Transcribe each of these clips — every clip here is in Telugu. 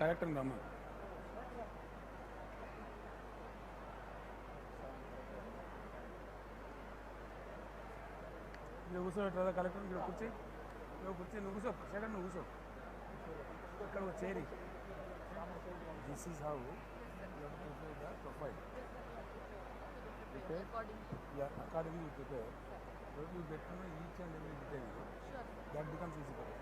కలెక్టర్ రమ్మ ఇక్కడ కూర్చోబెట్టదా కలెక్టర్ ఇక్కడ కూర్చి నువ్వు కూర్చో సెకండ్ నువ్వు కూర్చో ఇక్కడ ఒక చేరి this is how profile accordingly you prepare. So you get to know each and every detail. Sure. That becomes easy for you.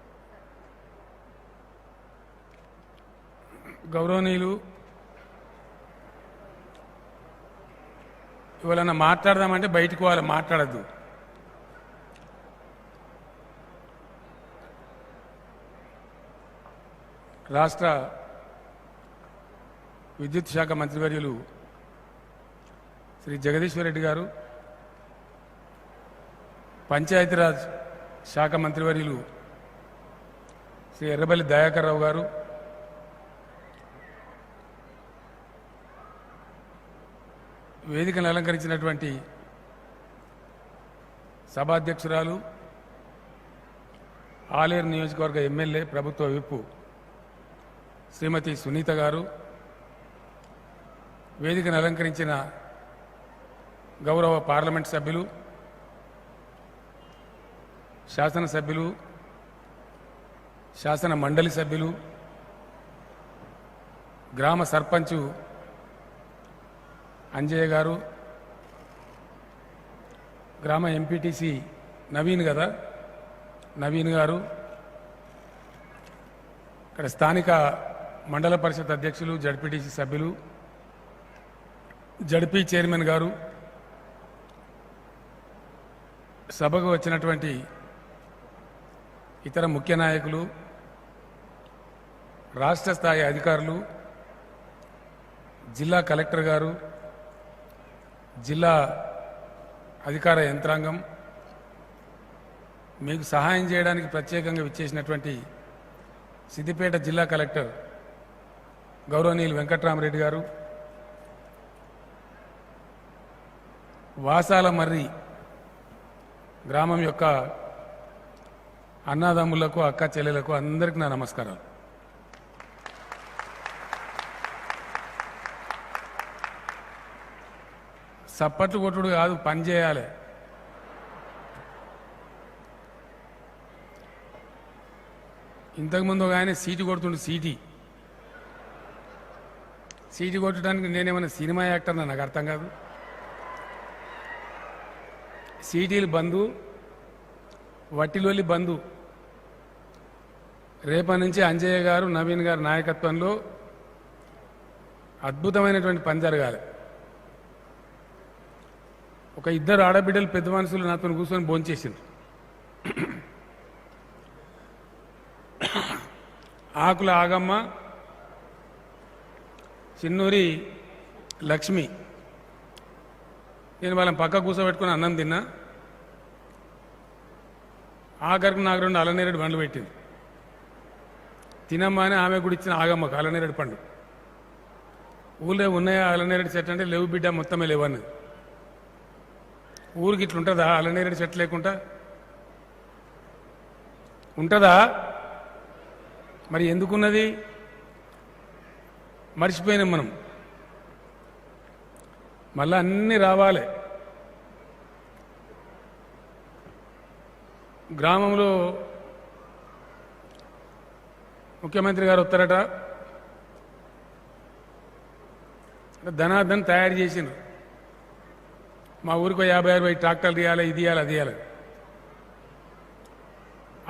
గౌరవనీయులు ఇవాళ మాట్లాడదామంటే బయటికి వాళ్ళు మాట్లాడద్దు. రాష్ట్ర విద్యుత్ శాఖ మంత్రివర్యులు శ్రీ జగదీశ్వర్ రెడ్డి గారు, పంచాయతీరాజ్ శాఖ మంత్రివర్యులు శ్రీ ఎర్రబెల్లి దయాకర్ రావు గారు, వేదికను అలంకరించినటువంటి సభాధ్యక్షురాలు, ఆలేరు నియోజకవర్గ ఎమ్మెల్యే ప్రభుత్వ విప్పు శ్రీమతి సునీత గారు, వేదికను అలంకరించిన గౌరవ పార్లమెంట్ సభ్యులు, శాసనసభ్యులు, శాసన మండలి సభ్యులు, గ్రామ సర్పంచు అంజయ్య గారు, గ్రామ ఎంపీటీసీ నవీన్ గారు, ఇక్కడ స్థానిక మండల పరిషత్ అధ్యక్షులు, జడ్పీటీసీ సభ్యులు, జడ్పీ చైర్మన్ గారు, సభకు వచ్చినటువంటి ఇతర ముఖ్య నాయకులు, రాష్ట్ర స్థాయి అధికారులు, జిల్లా కలెక్టర్ గారు, జిల్లా అధికార యంత్రాంగం, మీకు సహాయం చేయడానికి ప్రత్యేకంగా విచ్చేసినటువంటి సిద్దిపేట జిల్లా కలెక్టర్ గౌరవనీయులు వెంకట్రామరెడ్డి గారు, వాసాల మర్రి గ్రామం యొక్క అన్నదమ్ములకు, అక్క చెల్లెలకు అందరికీ నా నమస్కారాలు. సప్పట్లు కొట్టుడు కాదు, పని చేయాలి. ఇంతకుముందు ఒక ఆయన సీటు కొడుతుండు, సీటు కొట్టడానికి నేనేమన్నా సినిమా యాక్టర్నా నాకు అర్థం కాదు. సీటీలు బంధు, వట్టిలోలి బంధు. రేపటి నుంచి అంజయ్య గారు, నవీన్ గారు నాయకత్వంలో అద్భుతమైనటువంటి పని జరగాలి. ఒక ఇద్దరు ఆడబిడ్డలు పెద్ద మనుషులు నాతో కూర్చొని భోంచేసిండ్రు. ఆకుల ఆగమ్మ, చిన్నూరి లక్ష్మి. నేను వాళ్ళని పక్క కూర్చోబెట్టుకుని అన్నం తిన్నా. ఆఖరికి నాకు 2 అల్లనేరేడు పండ్లు పెట్టింది. తినమ్మా అని ఆమె కూడా ఇచ్చిన ఆగమ్మకు అల్లనేరేడు పండు. ఊళ్ళో ఉన్నాయా అల్లనేరేడు చెట్టు అంటే లేవు బిడ్డ, మొత్తమే లేవన్నది. ఊరికి ఇట్లుంటుందా అల్లనేరేడు చెట్టు లేకుండా? ఉంటుందా? మరి ఎందుకున్నది? మర్చిపోయినాం మనం. మళ్ళా అన్నీ రావాలి. గ్రామంలో ముఖ్యమంత్రి గారు వస్తారట, ధనార్దన్ తయారు చేసిండ్రు. మా ఊరికి 50-60 ట్రాక్టర్లు ఇవ్వాలి, ఇది ఇవ్వాలి, అది ఇవ్వాలి.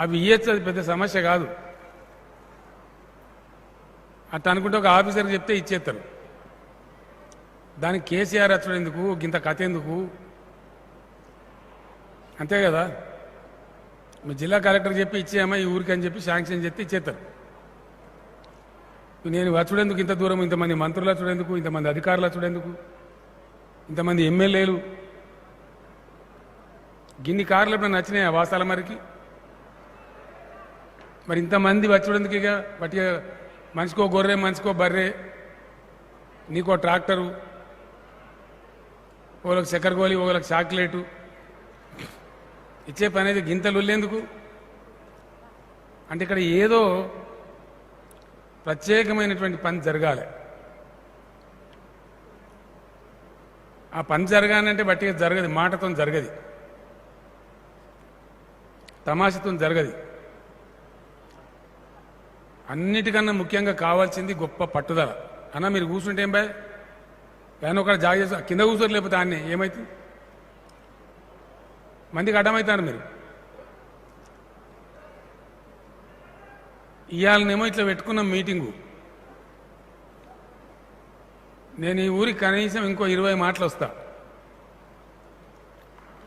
అవి ఇవ్వచ్చు, అది పెద్ద సమస్య కాదు. అట్లా అనుకుంటే ఒక ఆఫీసర్కి చెప్తే ఇచ్చేస్తారు. దానికి కేసీఆర్ వచ్చడం ఎందుకు, ఇంత కథ ఎందుకు? అంతే కదా. మీ జిల్లా కలెక్టర్ చెప్పి ఇచ్చేయమ్మా ఈ ఊరికి అని చెప్పి శాంక్షన్ చెప్తే ఇచ్చేస్తారు. నేను వచ్చుడెందుకు ఇంత దూరం, ఇంతమంది మంత్రులు వచ్చుడెందుకు, ఇంతమంది అధికారులు వచ్చుడెందుకు, ఇంతమంది ఎమ్మెల్యేలు? గిన్ని కార్లు ఎప్పుడైనా నచ్చినాయా వాసాల మరికి? మరి ఇంతమంది వచ్చుడెందుకు? ఇక బట్టి మనిషికో గొర్రె, మనిషికో బర్రె, నీకో ట్రాక్టరు, ఒకళ్ళకి చక్కెర గోళీ, ఒకళ్ళకి చాక్లెటు ఇచ్చే పని అయితే గింతలు వెళ్ళేందుకు? అంటే ఇక్కడ ఏదో ప్రత్యేకమైనటువంటి పని జరగాలి. ఆ పని జరగాలంటే బట్టిగా జరగదు, మాటతో జరగదు, తమాషతో జరగదు. అన్నిటికన్నా ముఖ్యంగా కావాల్సింది గొప్ప పట్టుదల. అన్న మీరు కూర్చుంటే ఏం బాయ్ పైన ఒక జాగ చేసి కింద కూర్చోరు, లేకపోతే అన్నీ ఏమవుతుంది, మందికి అడ్డమవుతారు మీరు. ఇవాళనేమో ఇట్లా పెట్టుకున్న మీటింగు, నేను ఈ ఊరికి కనీసం ఇంకో 20 మాటలు వస్తా.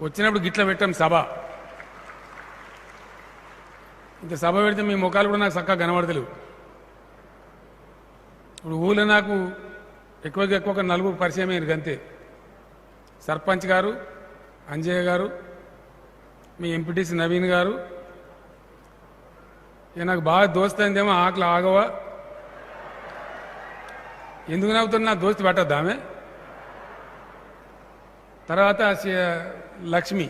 వచ్చినప్పుడు గిట్ల పెట్టాం సభ. ఇంత సభ పెడితే మీ ముఖాలు కూడా నాకు చక్కగా కనబడతలేవు. ఇప్పుడు ఊళ్ళో నాకు ఎక్కువగా ఎక్కువ ఒక 4 పరిచయం అయ్యారు అంతే. సర్పంచ్ గారు అంజయ్య గారు, మీ ఎంపీటీసీ నవీన్ గారు. ఇక నాకు బాగా దోస్త్ అయిందేమో ఆకలి ఆగవా, ఎందుకు నవ్వుతున్నా, నా దోస్తు పట్టద్దా ఆమె. తర్వాత లక్ష్మి.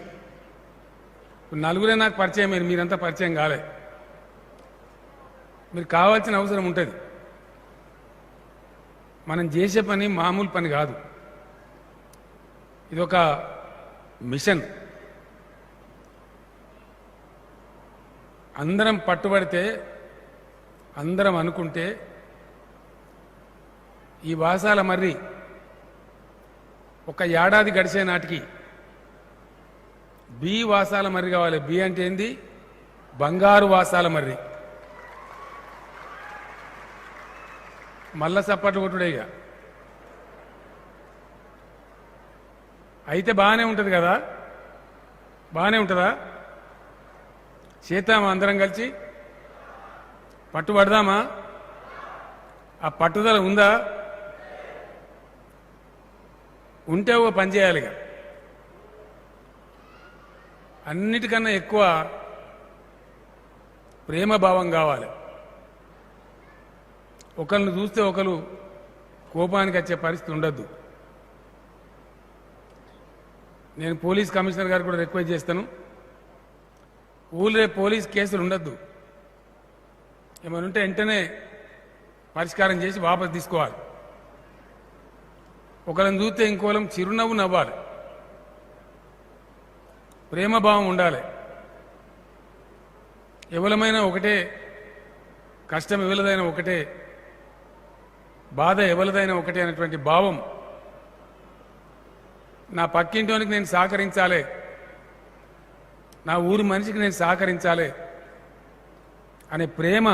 నలుగురే నాకు పరిచయం అయ్యారు, మీరంతా పరిచయం కాలే. మీరు కావాల్సిన అవసరం ఉంటుంది. మనం చేసే పని మామూలు పని కాదు, ఇది ఒక మిషన్. అందరం పట్టుబడితే, అందరం అనుకుంటే ఈ వాసాల మర్రి ఒక ఏడాది గడిచే నాటికి బి వాసాల మర్రి కావాలి. బి అంటే ఏంది? బంగారు వాసాల మర్రి. మల్ల సప్పట్లు కొట్టుడే. ఇక అయితే బాగానే ఉంటుంది కదా, బాగానే ఉంటుందా? చేద్దామా అందరం కలిసి, పట్టుబడదామా? ఆ పట్టుదల ఉందా? ఉంటే ఒక పని చేయాలిగా. అన్నిటికన్నా ఎక్కువ ప్రేమభావం కావాలి. ఒకరిని చూస్తే ఒకరు కోపానికి వచ్చే పరిస్థితి ఉండద్దు. నేను పోలీస్ కమిషనర్ గారు కూడా రిక్వెస్ట్ చేస్తాను, ఊళ్ళో పోలీస్ కేసులు ఉండద్దు. ఏమైనా ఉంటే వెంటనే పరిష్కారం చేసి వాపసు తీసుకోవాలి. ఒకరిని చూస్తే ఇంకోలం చిరునవ్వు నవ్వాలి, ప్రేమభావం ఉండాలి. ఎవలమైనా ఒకటే, కష్టం ఎవరిదైనా ఒకటే, బాధ ఎవరిదైనా ఒకటే అనేటువంటి భావం. నా పక్కింటోనికి నేను సహకరించాలి, నా ఊరి మనిషికి నేను సహకరించాలి అనే ప్రేమ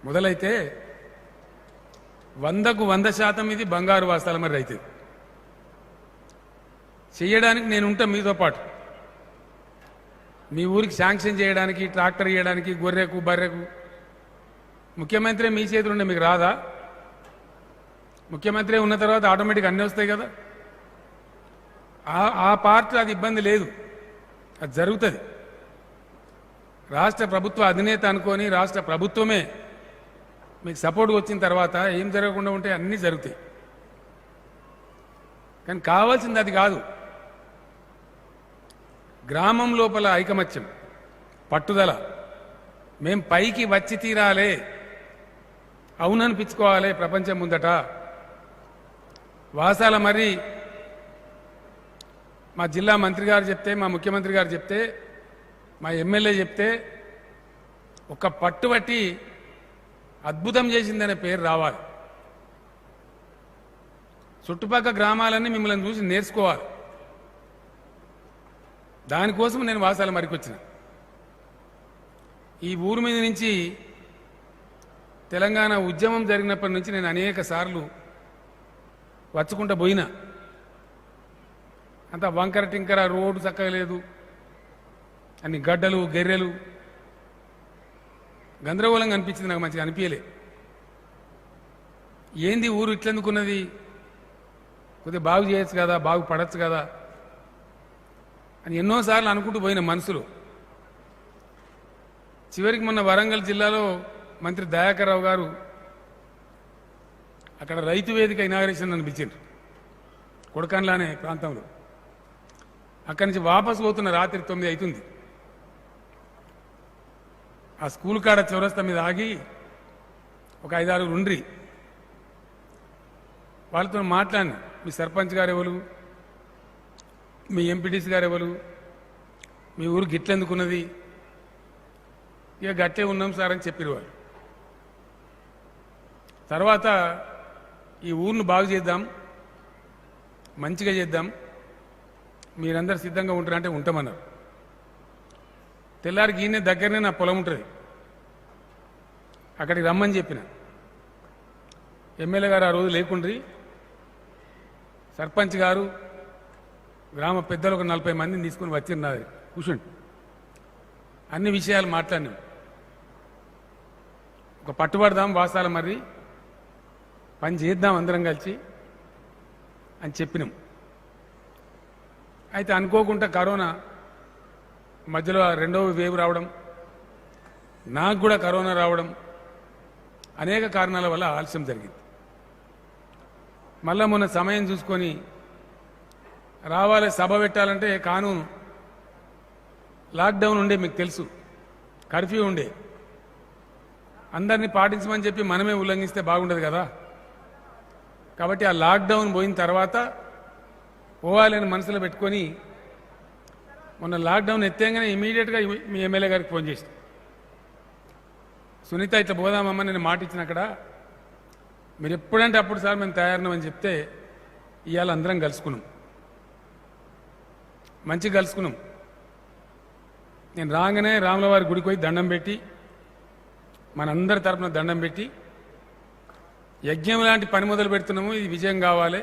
మొదలైతే 100కు 100% ఇది బంగారు వాస్తాల మరి అయితే చేయడానికి నేను ఉంటా మీతో పాటు. మీ ఊరికి శాంక్షన్ చేయడానికి, ట్రాక్టర్ ఇవ్వడానికి, గొర్రెకు బర్రెకు ముఖ్యమంత్రి మీ చేతులు ఉండే, మీకు రాదా? ముఖ్యమంత్రి ఉన్న తర్వాత ఆటోమేటిక్ అన్నీ వస్తాయి కదా. ఆ పార్ట్ అది ఇబ్బంది లేదు, అది జరుగుతుంది. రాష్ట్ర ప్రభుత్వ అధినేత అనుకొని రాష్ట్ర ప్రభుత్వమే మీకు సపోర్ట్గా వచ్చిన తర్వాత ఏం జరగకుండా ఉంటే అన్నీ జరుగుతాయి. కానీ కావాల్సింది అది కాదు. గ్రామం లోపల ఐకమత్యం, పట్టుదల. మేం పైకి వచ్చి తీరాలే, అవుననిపించుకోవాలి ప్రపంచం ముందట. వాసాల మరి మా జిల్లా మంత్రి గారు చెప్తే, మా ముఖ్యమంత్రి గారు చెప్తే, మా ఎమ్మెల్యే చెప్తే ఒక పట్టుబట్టి అద్భుతం చేసిందనే పేరు రావాలి. చుట్టుపక్కల గ్రామాలన్నీ మిమ్మల్ని చూసి నేర్చుకోవాలి. దానికోసం నేను వాసాల మరికి వచ్చిన. ఈ ఊరి మీద నుంచి తెలంగాణ ఉద్యమం జరిగినప్పటి నుంచి నేను అనేక సార్లు వచ్చుకుంటా పోయినా. అంత వంకర టింకర, రోడ్డు చక్కగా లేదు, అన్ని గడ్డలు గెర్రెలు, గందరగోళంగా అనిపించింది. నాకు మంచిగా అనిపించలే. ఏంది ఊరు ఇట్లెందుకున్నది, కొద్దిగా బాగు చేయొచ్చు కదా, బాగుపడచ్చు కదా అని ఎన్నోసార్లు అనుకుంటూ పోయిన మనసులో. చివరికి మొన్న వరంగల్ జిల్లాలో మంత్రి దయాకర్ రావు గారు అక్కడ రైతు వేదిక ఇనాగరేషన్ అనిపించారు, కొడకండ్ల అనే ప్రాంతంలో. అక్కడి నుంచి వాపసు పోతున్న రాత్రి 9 అవుతుంది. ఆ స్కూల్ కాడ చౌరస్తా మీద ఆగి ఒక 5-6 ఉండ్రి వాళ్ళతో మాట్లాడిన మీ సర్పంచ్ గారు ఎవరు, మీ ఎంపీటీసీ గారు ఎవరు, మీ ఊరు గిట్లెందుకున్నది, ఇక గట్టే ఉన్నాం సార్ అని చెప్పారు వాళ్ళు. తర్వాత ఈ ఊరిని బాగు చేద్దాం, మంచిగా చేద్దాం, మీరందరూ సిద్ధంగా ఉంటారంటే ఉంటామన్నారు. తెల్లారికి ఈయన దగ్గరనే నా పొలం ఉంటుంది, అక్కడికి రమ్మని చెప్పిన. ఎమ్మెల్యే గారు ఆ రోజు లేకుండ్రి, సర్పంచ్ గారు గ్రామ పెద్దలు ఒక 40 మందిని తీసుకుని వచ్చి నా కూర్చుండి అన్ని విషయాలు మాట్లాడినాం. ఒక పట్టుబడదాం, వాసాల మరి పని చేద్దాం అందరం కలిసి అని చెప్పినాం. అయితే అనుకోకుండా కరోనా మధ్యలో రెండవ వేవ్ రావడం, నాకు కూడా కరోనా రావడం, అనేక కారణాల వల్ల ఆలస్యం జరిగింది. మళ్ళా మొన్న సమయం చూసుకొని రావాలి, సభ పెట్టాలంటే కానూను లాక్డౌన్ ఉండే, మీకు తెలుసు, కర్ఫ్యూ ఉండే, అందరినీ పాటించమని చెప్పి మనమే ఉల్లంఘిస్తే బాగుండదు కదా. కాబట్టి ఆ లాక్డౌన్ పోయిన తర్వాత పోవాలని మనసులో పెట్టుకొని మొన్న లాక్డౌన్ ఎత్తేగానే ఇమీడియట్గా మీ ఎమ్మెల్యే గారికి ఫోన్ చేసి, సునీత ఇట్లా పోదామమ్మా నేను మాట ఇచ్చిన అక్కడ, మీరు ఎప్పుడంటే అప్పుడు సార్ మేము తయారున్నామని చెప్తే ఇవాళ అందరం కలుసుకున్నాం, మంచిగా కలుసుకున్నాం. నేను రాగానే రాముల వారి గుడికి పోయి దండం పెట్టి, మనందరి తరపున దండం పెట్టి, యజ్ఞం లాంటి పని మొదలు పెడుతున్నాము, ఇది విజయం కావాలి,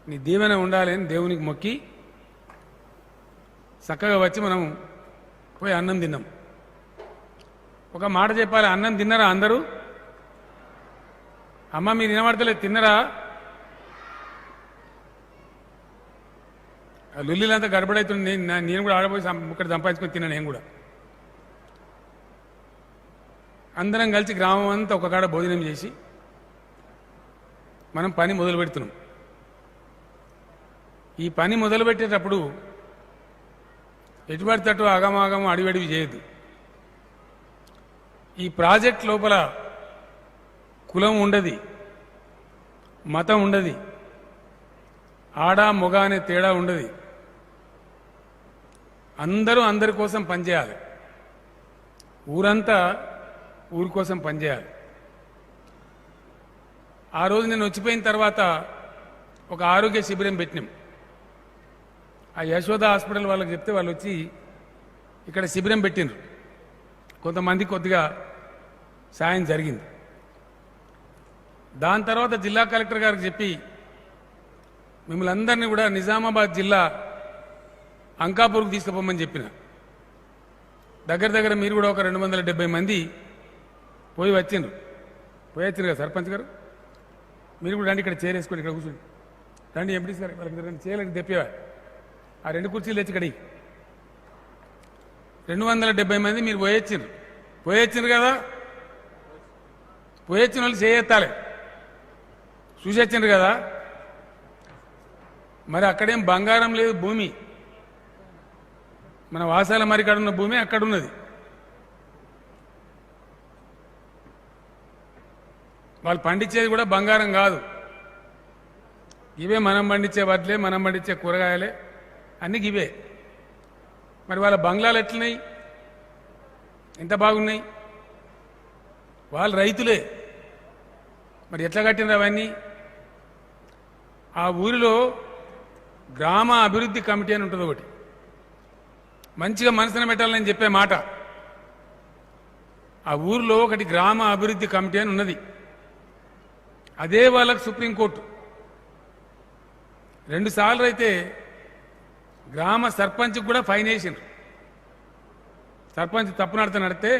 నీ దీవెన ఉండాలి అని దేవునికి మొక్కి చక్కగా వచ్చి మనం పోయి అన్నం తిన్నాం. ఒక మాట చెప్పాలి, అన్నం తిన్నారా అందరూ? అమ్మ మీరు వినబడతలేదు, తిన్నరా? లుల్లిలంతా గడబడవుతుంది, నేను కూడా ఆడపోయి ఇక్కడ సంపాదించుకొని తిన్నా. నేను కూడా అందరం కలిసి గ్రామం అంతా ఒక కాడ భోజనం చేసి మనం పని మొదలు పెడుతున్నాం. ఈ పని మొదలు పెట్టేటప్పుడు ఎటుపడితట్టు అగమాగం అడివడివి చేయొద్దు. ఈ ప్రాజెక్ట్ లోపల కులం ఉండదు, మతం ఉండదు, ఆడ మొగ అనే తేడా ఉండదు. అందరూ అందరి కోసం పనిచేయాలి, ఊరంతా ఊరి కోసం పనిచేయాలి. ఆ రోజు నేను వచ్చిపోయిన తర్వాత ఒక ఆరోగ్య శిబిరం పెట్టినాం. ఆ యశోద హాస్పిటల్ వాళ్ళకి చెప్తే వాళ్ళు వచ్చి ఇక్కడ శిబిరం పెట్టినారు. కొంతమంది కొద్దిగా సాయం జరిగింది. దాని తర్వాత జిల్లా కలెక్టర్ గారికి చెప్పి మిమ్మల్ని అందరినీ కూడా నిజామాబాద్ జిల్లా అంకాపూర్కి తీసుకుపోమని చెప్పిన. దగ్గర దగ్గర మీరు కూడా ఒక 270 మంది పోయి వచ్చిండ్రు కదా సర్పంచ్ గారు, మీరు కూడా రండి, ఇక్కడ చేరేసుకోండి, ఇక్కడ కూర్చోండి, రండి ఎంపీటీసీ గారు వాళ్ళకి రండి, చేయలేక తెప్పేవా ఆ 2 కుర్చీలు తెచ్చి కడి. 270 మంది మీరు పోయొచ్చిండ్రు కదా, పోయొచ్చిన వాళ్ళు చేయెత్తాలి, చూసొచ్చిండ్రు కదా. మరి అక్కడేం బంగారం లేదు, భూమి మన వాసాల మరి కాడ ఉన్న భూమి అక్కడున్నది. వాళ్ళు పండించేది కూడా బంగారం కాదు, ఇవే మనం పండించే వడ్లే, మనం పండించే కూరగాయలే, అన్నీ ఇవే. మరి వాళ్ళ బంగ్లాలు ఎట్లున్నాయి, ఎంత బాగున్నాయి, వాళ్ళు రైతులే, మరి ఎట్లా కట్టినారు అవన్నీ? ఆ ఊరిలో గ్రామ అభివృద్ధి కమిటీ అని ఉంటుంది ఒకటి, మంచిగా మనసున పెట్టాలని చెప్పే మాట. ఆ ఊరిలో ఒకటి గ్రామ అభివృద్ధి కమిటీ అని ఉన్నది, అదే వాళ్ళకు సుప్రీంకోర్టు 2 సార్లు అయితే గ్రామ సర్పంచ్కి కూడా ఫైన్ వేసిండ్రు. సర్పంచ్ తప్పు నడితే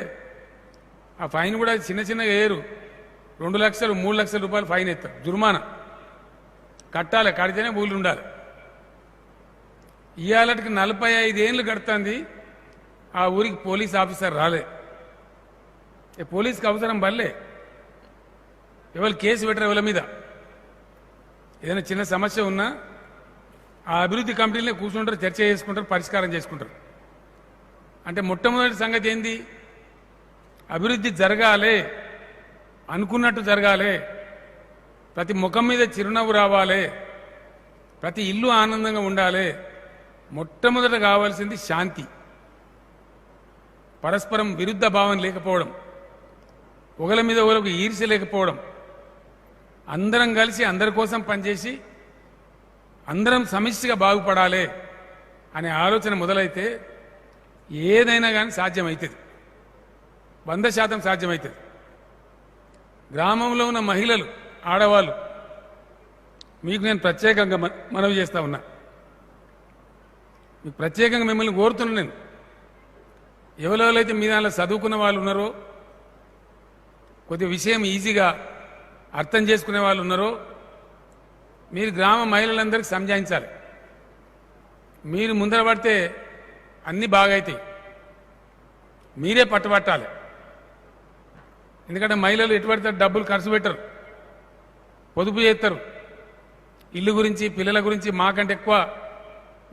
ఆ ఫైన్ కూడా చిన్నగా వేయరు, 2 లక్షలు 3 లక్షల రూపాయలు ఫైన్ ఎత్తారు, జుర్మానా కట్టాలి, కడితేనే ఊళ్ళు ఉండాలి. ఇవాళకి 45 ఏళ్ళు గడుతుంది, ఆ ఊరికి పోలీస్ ఆఫీసర్ రాలే. పోలీస్కి అవసరం బల్లే, ఎవరు కేసు పెట్టరు, ఎవరి మీద ఏదైనా చిన్న సమస్య ఉన్నా ఆ అభివృద్ధి కమిటీలనే కూర్చుంటారు, చర్చ చేసుకుంటారు, పరిష్కారం చేసుకుంటారు. అంటే మొట్టమొదటి సంగతి ఏంది, అభివృద్ధి జరగాలి, అనుకున్నట్టు జరగాలి, ప్రతి ముఖం మీద చిరునవ్వు రావాలి, ప్రతి ఇల్లు ఆనందంగా ఉండాలి. మొట్టమొదట కావాల్సింది శాంతి, పరస్పరం విరుద్ధ భావం లేకపోవడం, ఒకరి మీద ఒకరికి ఈర్ష్య లేకపోవడం, అందరం కలిసి అందరి కోసం పనిచేసి అందరం సమిష్టిగా బాగుపడాలి అనే ఆలోచన మొదలైతే ఏదైనా కానీ సాధ్యమవుతుంది, 100% సాధ్యమవుతుంది. గ్రామంలో ఉన్న మహిళలు, ఆడవాళ్ళు మీకు నేను ప్రత్యేకంగా మనవి చేస్తా ఉన్నా, మీకు ప్రత్యేకంగా మిమ్మల్ని కోరుతున్నాను. నేను ఎవరెవరైతే మీ దానిలో చదువుకున్న వాళ్ళు ఉన్నారో, కొద్ది విషయం ఈజీగా అర్థం చేసుకునే వాళ్ళు ఉన్నారో, మీరు గ్రామ మహిళలందరికీ సంజాయించాలి. మీరు ముందర పడితే అన్నీ బాగైతాయి, మీరే పట్టుబట్టాలి. ఎందుకంటే మహిళలు ఎటువంటి డబ్బులు ఖర్చు పెట్టరు, పొదుపు చేస్తారు. ఇల్లు గురించి, పిల్లల గురించి మాకంటే ఎక్కువ,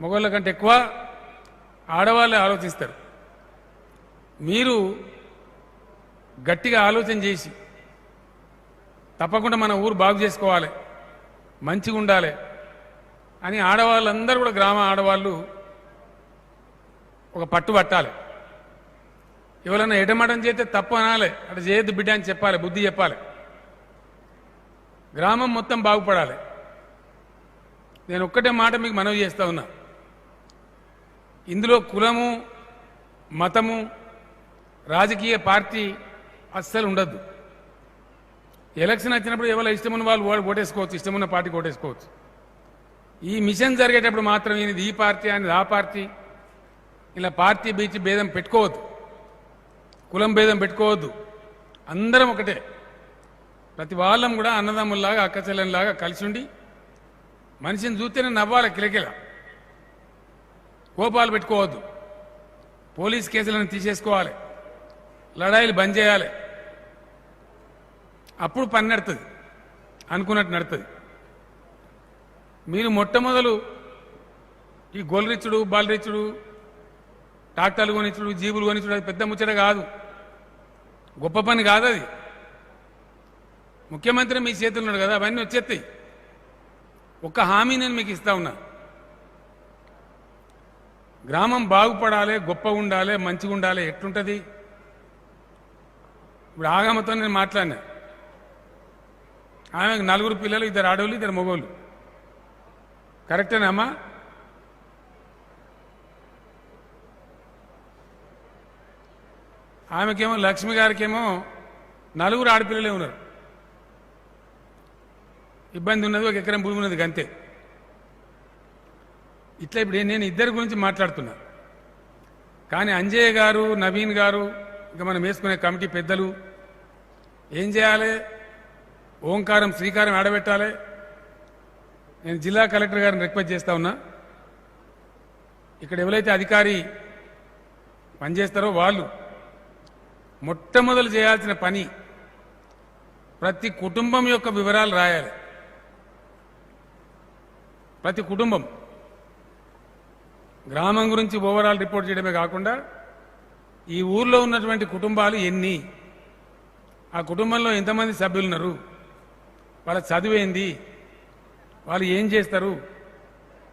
మగవాళ్ళ కంటే ఎక్కువ ఆడవాళ్ళే ఆలోచిస్తారు. మీరు గట్టిగా ఆలోచన చేసి తప్పకుండా మన ఊరు బాగు చేసుకోవాలి, మంచిగా ఉండాలి అని ఆడవాళ్ళందరూ కూడా, గ్రామ ఆడవాళ్ళు ఒక పట్టు పట్టాలి. ఎవరైనా ఎటమటం చేస్తే తప్పు అనాలి, అటు చేయొద్దు బిడ్డ అని చెప్పాలి, బుద్ధి చెప్పాలి. గ్రామం మొత్తం బాగుపడాలి. నేను ఒక్కటే మాట మీకు మనవి చేస్తా ఉన్నా, ఇందులో కులము, మతము, రాజకీయ పార్టీ అస్సలు ఉండద్దు. ఎలక్షన్ వచ్చినప్పుడు ఎవరు ఇష్టమున్న వాళ్ళు ఓటేసుకోవచ్చు, ఇష్టమున్న పార్టీకి ఓటేసుకోవచ్చు. ఈ మిషన్ జరిగేటప్పుడు మాత్రం ఇది ఈ పార్టీ అనేది ఆ పార్టీ, ఇలా పార్టీ బీచ్ భేదం పెట్టుకోవద్దు, కులం భేదం పెట్టుకోవద్దు. అందరం ఒకటే, ప్రతి వాళ్ళం కూడా అన్నదమ్ముల్లాగా, అక్కచెల్లెల్లాగా కలిసి ఉండి మనిషిని చూస్తేనే నవ్వాలి, కిలకిల. కోపాలు పెట్టుకోవద్దు, పోలీస్ కేసులను తీసేసుకోవాలి, లడాయిలు బంద్ చేయాలి. అప్పుడు పని నడుతుంది, అనుకున్నట్టు నడుతుంది. మీరు మొట్టమొదలు ఈ గొల్రిచ్చుడు, బాలరిచ్చుడు, ట్రాక్టర్లు కొనిచ్చుడు, జీబులు కొనిచ్చుడు అది పెద్ద ముచ్చట కాదు, గొప్ప పని కాదు అది. ముఖ్యమంత్రి మీ చేతులు ఉన్నాడు కదా, అవన్నీ వచ్చేస్తాయి. ఒక హామీ నేను మీకు ఇస్తా ఉన్నా, గ్రామం బాగుపడాలి, గొప్పగా ఉండాలి, మంచిగా ఉండాలి. ఎట్లుంటుంది? ఇప్పుడు ఆగమతో నేను మాట్లాడినా, ఆమె 4 పిల్లలు, 2 ఆడవాళ్ళు, 2 మగవాళ్ళు. కరెక్టేనా అమ్మా? ఆమెకేమో, లక్ష్మి గారికేమో 4 ఆడపిల్లలే ఉన్నారు. ఇబ్బంది ఉన్నది, 1 ఎకరం భూమి ఉన్నది, అంతే. ఇట్లా ఇప్పుడు నేను ఇద్దరి గురించి మాట్లాడుతున్నా. కానీ అంజయ్య గారు, నవీన్ గారు, ఇంకా మనం వేసుకునే కమిటీ పెద్దలు ఏం చేయాలి? ఓంకారం, శ్రీకారం ఆడబెట్టాలి. నేను జిల్లా కలెక్టర్ గారిని రిక్వెస్ట్ చేస్తా ఉన్నా, ఇక్కడ ఎవరైతే అధికారి పనిచేస్తారో వాళ్ళు మొట్టమొదలు చేయాల్సిన పని ప్రతి కుటుంబం యొక్క వివరాలు రాయాలి. ప్రతి కుటుంబం, గ్రామం గురించి ఓవరాల్ రిపోర్ట్ చేయడమే కాకుండా ఈ ఊర్లో ఉన్నటువంటి కుటుంబాలు ఎన్ని, ఆ కుటుంబంలో ఎంతమంది సభ్యులు ఉన్నారు, వాళ్ళ చదువేంది, వాళ్ళు ఏం చేస్తారు,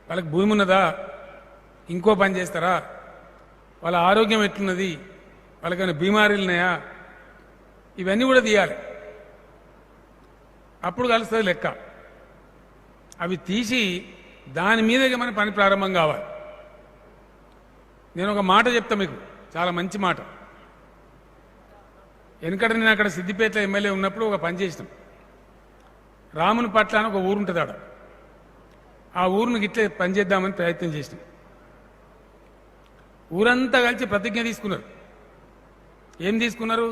వాళ్ళకి భూమి ఉన్నదా, ఇంకో పని చేస్తారా, వాళ్ళ ఆరోగ్యం ఎట్లున్నది, వాళ్ళకైనా బీమారీలు ఉన్నాయా, ఇవన్నీ కూడా తీయాలి. అప్పుడు కలుస్తుంది లెక్క. అవి తీసి దాని మీదగా మన పని ప్రారంభం కావాలి. నేను ఒక మాట చెప్తా మీకు, చాలా మంచి మాట. వెనుకట నేను అక్కడ సిద్దిపేట ఎమ్మెల్యే ఉన్నప్పుడు ఒక పని చేసినాం. రాముని పట్ల అని ఒక ఊరు ఉంటుంది ఆడ, ఆ ఊరును గిట్లే పనిచేద్దామని ప్రయత్నం చేసినాం. ఊరంతా కలిసి ప్రతిజ్ఞ తీసుకున్నారు. ఏం తీసుకున్నారు?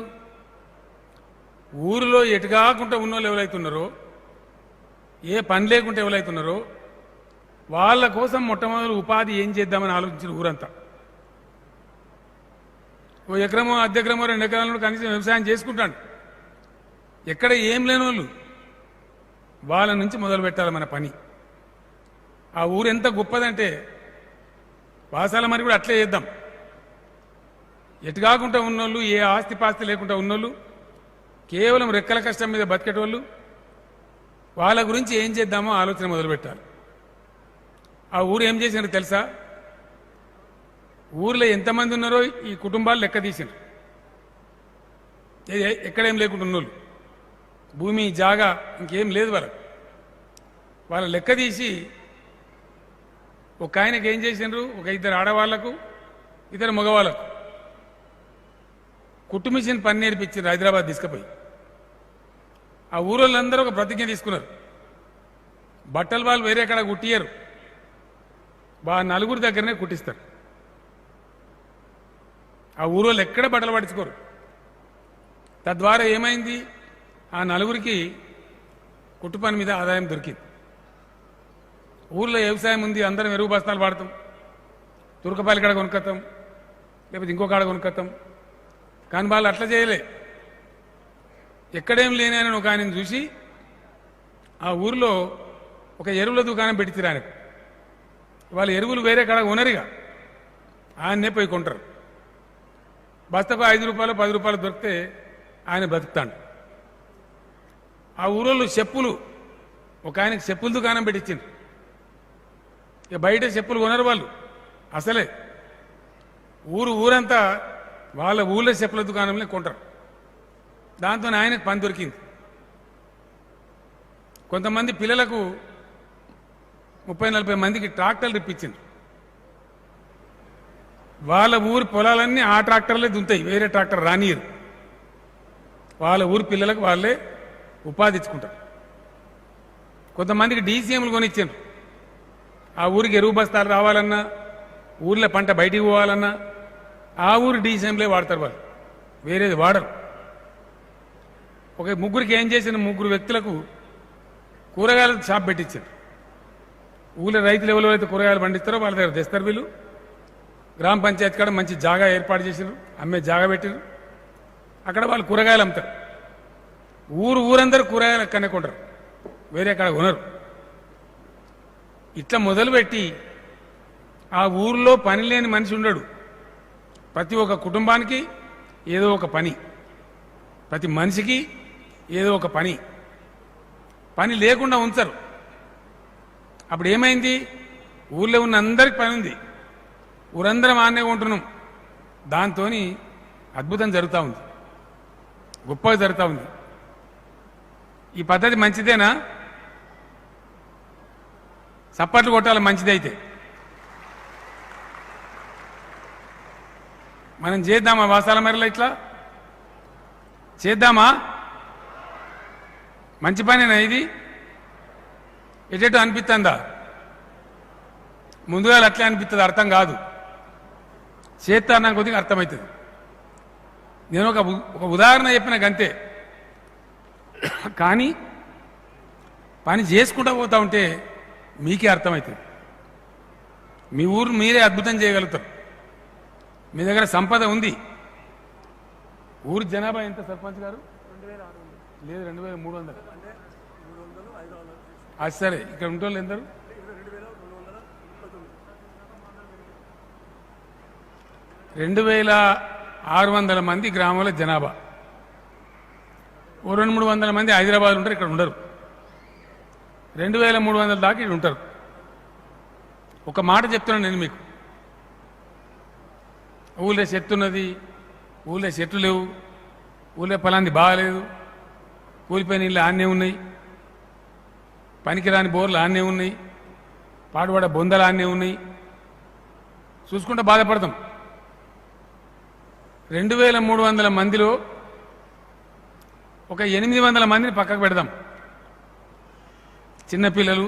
ఊరిలో ఎటుకాకుండా ఉన్న వాళ్ళు ఎవరైతున్నారో, ఏ పని లేకుండా ఎవరైతున్నారో వాళ్ళ కోసం మొట్టమొదటి ఉపాధి ఏం చేద్దామని ఆలోచించిన ఊరంతా. 1 ఎకరమో, 1/2 ఎకరమో, 2 ఎకరాలను కనీసం వ్యవసాయం చేసుకుంటాడు. ఎక్కడ ఏం లేని వాళ్ళు, వాళ్ళ నుంచి మొదలు పెట్టాలి మన పని. ఆ ఊరు ఎంత గొప్పదంటే వాసాల మరి కూడా అట్లే చేద్దాం. ఎటు కాకుండా ఉన్నోళ్ళు, ఏ ఆస్తి పాస్తి లేకుండా ఉన్నోళ్ళు కేవలం రెక్కల కష్టం మీద బతికేటోళ్ళు వాళ్ళ గురించి ఏం చేద్దామో ఆలోచన మొదలుపెట్టాలి. ఆ ఊరు ఏం చేసినారు తెలుసా? ఊర్లో ఎంతమంది ఉన్నారో ఈ కుటుంబాలు లెక్క తీసినారు. ఎక్కడేం లేకుండా ఉన్నోళ్ళు, భూమి జాగా ఇంకేం లేదు వాళ్ళ లెక్క తీసి ఒక ఆయనకి ఏం చేసినారు, ఒక ఇద్దరు ఆడవాళ్లకు ఇద్దరు మగవాళ్లకు కుట్టు మిషన్ పని నేర్పించారు హైదరాబాద్ తీసుకుపోయి. ఆ ఊరోళ్ళందరూ ఒక ప్రతిజ్ఞ తీసుకున్నారు, బట్టలు వాళ్ళు వేరే ఎక్కడ కుట్టియరు, నలుగురి దగ్గరనే కుట్టిస్తారు. ఆ ఊరోళ్ళు ఎక్కడ బట్టలు పట్టించుకోరు. తద్వారా ఏమైంది, ఆ నలుగురికి కుట్టు పని మీద ఆదాయం దొరికింది. ఊర్లో వ్యవసాయం ఉంది, అందరం ఎరువు బస్తాలు వాడతాం, తురకపాలి కాడ కొనుక్కొత్తాం, లేకపోతే ఇంకో కాడ కొనుక్కొత్తాం. కానీ వాళ్ళు అట్లా చేయలే. ఎక్కడేం లేని ఒక ఆయన చూసి ఆ ఊర్లో ఒక ఎరువుల దుకాణం పెట్టించారు ఆయనకు. వాళ్ళు ఎరువులు వేరే కాడ కొనరుగా, ఆయన్నే పోయి కొంటారు. బస్తకు 5 రూపాయలు 10 రూపాయలు దొరికితే ఆయన బతుకుతాడు. ఆ ఊరోళ్ళు చెప్పులు, ఒక ఆయనకు చెప్పుల దుకాణం పెట్టించింది. ఇక బయట చెప్పులు కొనరు వాళ్ళు అసలే. ఊరంతా వాళ్ళ ఊళ్ళో చెప్పుల దుకాణంలో కొంటారు. దాంతో ఆయనకు పని దొరికింది. కొంతమంది పిల్లలకు 30-40 మందికి ట్రాక్టర్లు ఇప్పించింది. వాళ్ళ ఊరి పొలాలన్నీ ఆ ట్రాక్టర్లే దుంతాయి, వేరే ట్రాక్టర్ రానియరు. వాళ్ళ ఊరి పిల్లలకు వాళ్ళే ఉపాధి ఇచ్చుకుంటారు. కొంతమందికి డీసీఎంలు కొనిచ్చారు. ఆ ఊరికి ఎరువు బస్తాలు రావాలన్నా, ఊర్లో పంట బయటికి పోవాలన్నా ఆ ఊరు డీసీఎంలే వాడతారు వాళ్ళు, వేరేది వాడరు. ఒక ముగ్గురికి ఏం చేసిన, 3 వ్యక్తులకు కూరగాయల షాప్ పెట్టించారు. ఊళ్ళో రైతులు ఎవరైతే కూరగాయలు పండిస్తారో వాళ్ళ దగ్గర తెస్తారు వీళ్ళు. గ్రామ పంచాయతీ కాడ మంచి జాగా ఏర్పాటు చేసారు, అమ్మే జాగా పెట్టారు. అక్కడ వాళ్ళు కూరగాయలు అమ్ముతారు. ఊరందరూ కూరగాయలు అక్కడనే కొంటారు, వేరే అక్కడ కొనరు. ఇట్లా మొదలుపెట్టి ఆ ఊర్లో పని లేని మనిషి ఉండడు. ప్రతి ఒక్క కుటుంబానికి ఏదో ఒక పని, ప్రతి మనిషికి ఏదో ఒక పని లేకుండా ఉంచరు. అప్పుడు ఏమైంది, ఊళ్ళో ఉన్న అందరికి పని ఉంది, ఊరందరం ఆనే ఉంటున్నాం. దాంతో అద్భుతం జరుగుతూ ఉంది, గొప్పగా జరుగుతూ ఉంది. ఈ పద్ధతి మంచిదేనా? చప్పట్లు కొట్టాలి మంచిదైతే. మనం చేద్దామా వాసాల మరిలో? ఇట్లా చేద్దామా? మంచి పనేనా ఇది? ఎటెటు అనిపిస్తుందా? ముందుగా అట్లే అనిపిస్తుంది, అర్థం కాదు. చేస్తా అన్న కొద్దిగా అర్థమవుతుంది. నేను ఒక ఉదాహరణ చెప్పిన గంతే. కానీ పని చేసుకుంటూ పోతా ఉంటే మీకే అర్థమవుతుంది. మీ ఊరు మీరే అద్భుతం చేయగలుగుతారు. మీ దగ్గర సంపద ఉంది. ఊరు జనాభా ఎంత సర్పంచ్ గారు? 2600 లేదు, 2300. అది సరే, ఇక్కడ ఉంటోళ్ళు ఎందరు? 2600 మంది గ్రామంలో జనాభా. 200-300 మంది హైదరాబాద్ ఉంటారు, ఇక్కడ ఉండరు. 2300 దాకా ఇక్కడ ఉంటారు. ఒక మాట చెప్తున్నాను నేను మీకు, ఊళ్ళో చెట్టు ఉన్నది, ఊళ్ళో చెట్లు లేవు, ఊళ్ళో పొలాంది బాగాలేదు, కూలిపోయిన ఇళ్ళు ఆన్నే ఉన్నాయి, పనికిరాని బోర్లు ఆన్నే ఉన్నాయి, పాడుపడ బొందలు ఆన్నే ఉన్నాయి, చూసుకుంటే బాధపడతాం. 2300 మందిలో ఒక 800 మందిని పక్కకు పెడదాం. చిన్నపిల్లలు,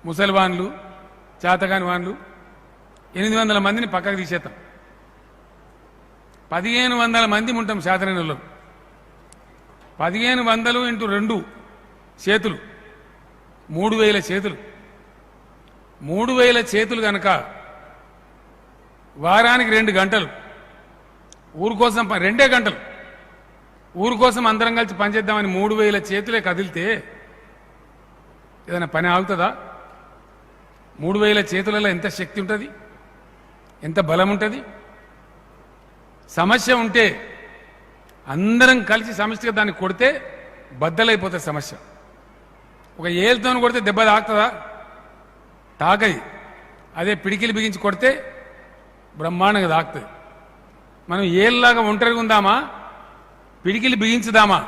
ముసలివాన్లు, చేతకాని వాన్లు 800 మందిని పక్కకు తీసేస్తాం. 1500 మంది ఉంటాం శాతరైన వాళ్ళు. 1500 ఇంటూ 2 చేతులు 3000 చేతులు. 3000 చేతులు కనుక వారానికి 2 గంటలు ఊరు కోసం, 2 గంటలు ఊరు కోసం అందరం కలిసి పనిచేద్దామని 3000 చేతులే కదిలితే ఏదైనా పని ఆగుతుందా? 3000 చేతులలో ఎంత శక్తి ఉంటుంది, ఎంత బలం ఉంటుంది. సమస్య ఉంటే అందరం కలిసి సమిష్టిగా దాన్ని కొడితే బద్దలైపోతుంది సమస్య. ఒక ఏలుతో కొడితే దెబ్బ తాకుతుందా? తాకది. అదే పిడికిలు బిగించి కొడితే బ్రహ్మాండంగా తాకుతుంది. మనం ఏళ్ళలాగా ఒంటరిగా ఉందామా, పిడికిలు బిగించుదామా?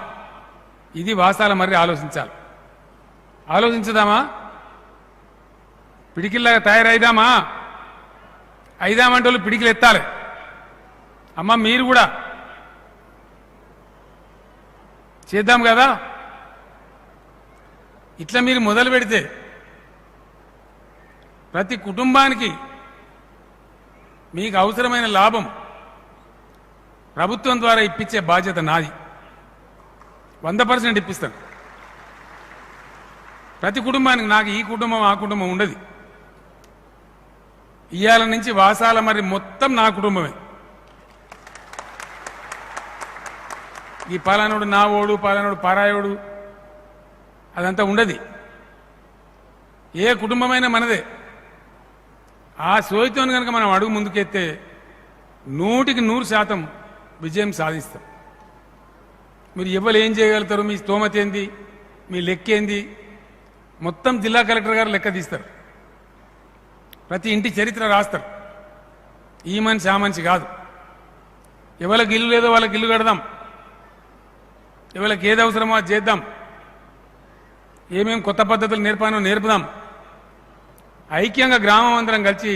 ఇది వాసాల మర్రి ఆలోచించాలి. ఆలోచించుదామా? పిడికిల్లాగా తయారైదామా? అయిదామంటే వాళ్ళు పిడికిలు ఎత్తాలి. అమ్మ మీరు కూడా చేద్దాం కదా. ఇట్లా మీరు మొదలు పెడితే ప్రతి కుటుంబానికి మీకు అవసరమైన లాభం ప్రభుత్వం ద్వారా ఇప్పించే బాధ్యత నాది. 100% ఇప్పిస్తాను. ప్రతి కుటుంబానికి. నాకు ఈ కుటుంబం ఆ కుటుంబం ఉండదు. ఇవాళ నుంచి వాసాల మరి మొత్తం నా కుటుంబమే. ఈ పాలనోడు నా ఓడు, పాలనోడు పారాయోడు అదంతా ఉండదు. ఏ కుటుంబమైనా మనదే. ఆ సోయితో కనుక మనం అడుగు ముందుకెత్తే 100% విజయం సాధిస్తాం. మీరు ఎవరు ఏం చేయగలుగుతారు, మీ స్తోమత ఏంది, మీ లెక్క ఏంది, మొత్తం జిల్లా కలెక్టర్ గారు లెక్క తీస్తారు. ప్రతి ఇంటి చరిత్ర రాస్తారు. ఈ మనిషి ఆ మనిషి కాదు. ఎవరికి ఇల్లు లేదో వాళ్ళకి ఇల్లు కడదాం, ఎవరికి ఏది అవసరమో అది చేద్దాం, ఏమేం కొత్త పద్ధతులు నేర్పానో నేర్పుదాం. ఐక్యంగా గ్రామం అందరం కలిసి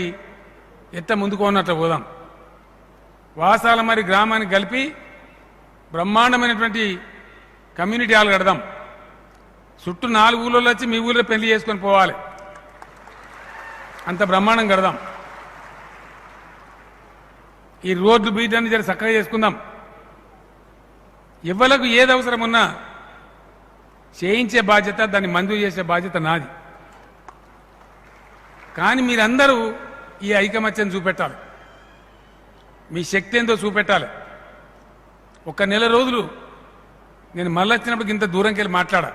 ఎట్ట ముందుకు ఉన్నట్లు పోదాం. వాసాల మరి గ్రామాన్ని కలిపి బ్రహ్మాండమైనటువంటి కమ్యూనిటీ హాల్ కడదాం. చుట్టూ 4 ఊళ్ళో వచ్చి మీ ఊళ్ళో పెళ్లి చేసుకొని పోవాలి. అంత బ్రహ్మాండం కడదాం. ఈ రోడ్లు బీటన్ని జర చక్కగా చేసుకుందాం. ఎవరికి ఏది అవసరం ఉన్నా చేయించే బాధ్యత, దాన్ని మంజూరు చేసే బాధ్యత నాది. కానీ మీరందరూ ఈ ఐకమత్యం చూపెట్టాలి. మీ శక్తి ఏందో చూపెట్టాలి. ఒక నెల రోజులు నేను మళ్ళీ వచ్చినప్పుడు ఇంత దూరంకి వెళ్ళి మాట్లాడా.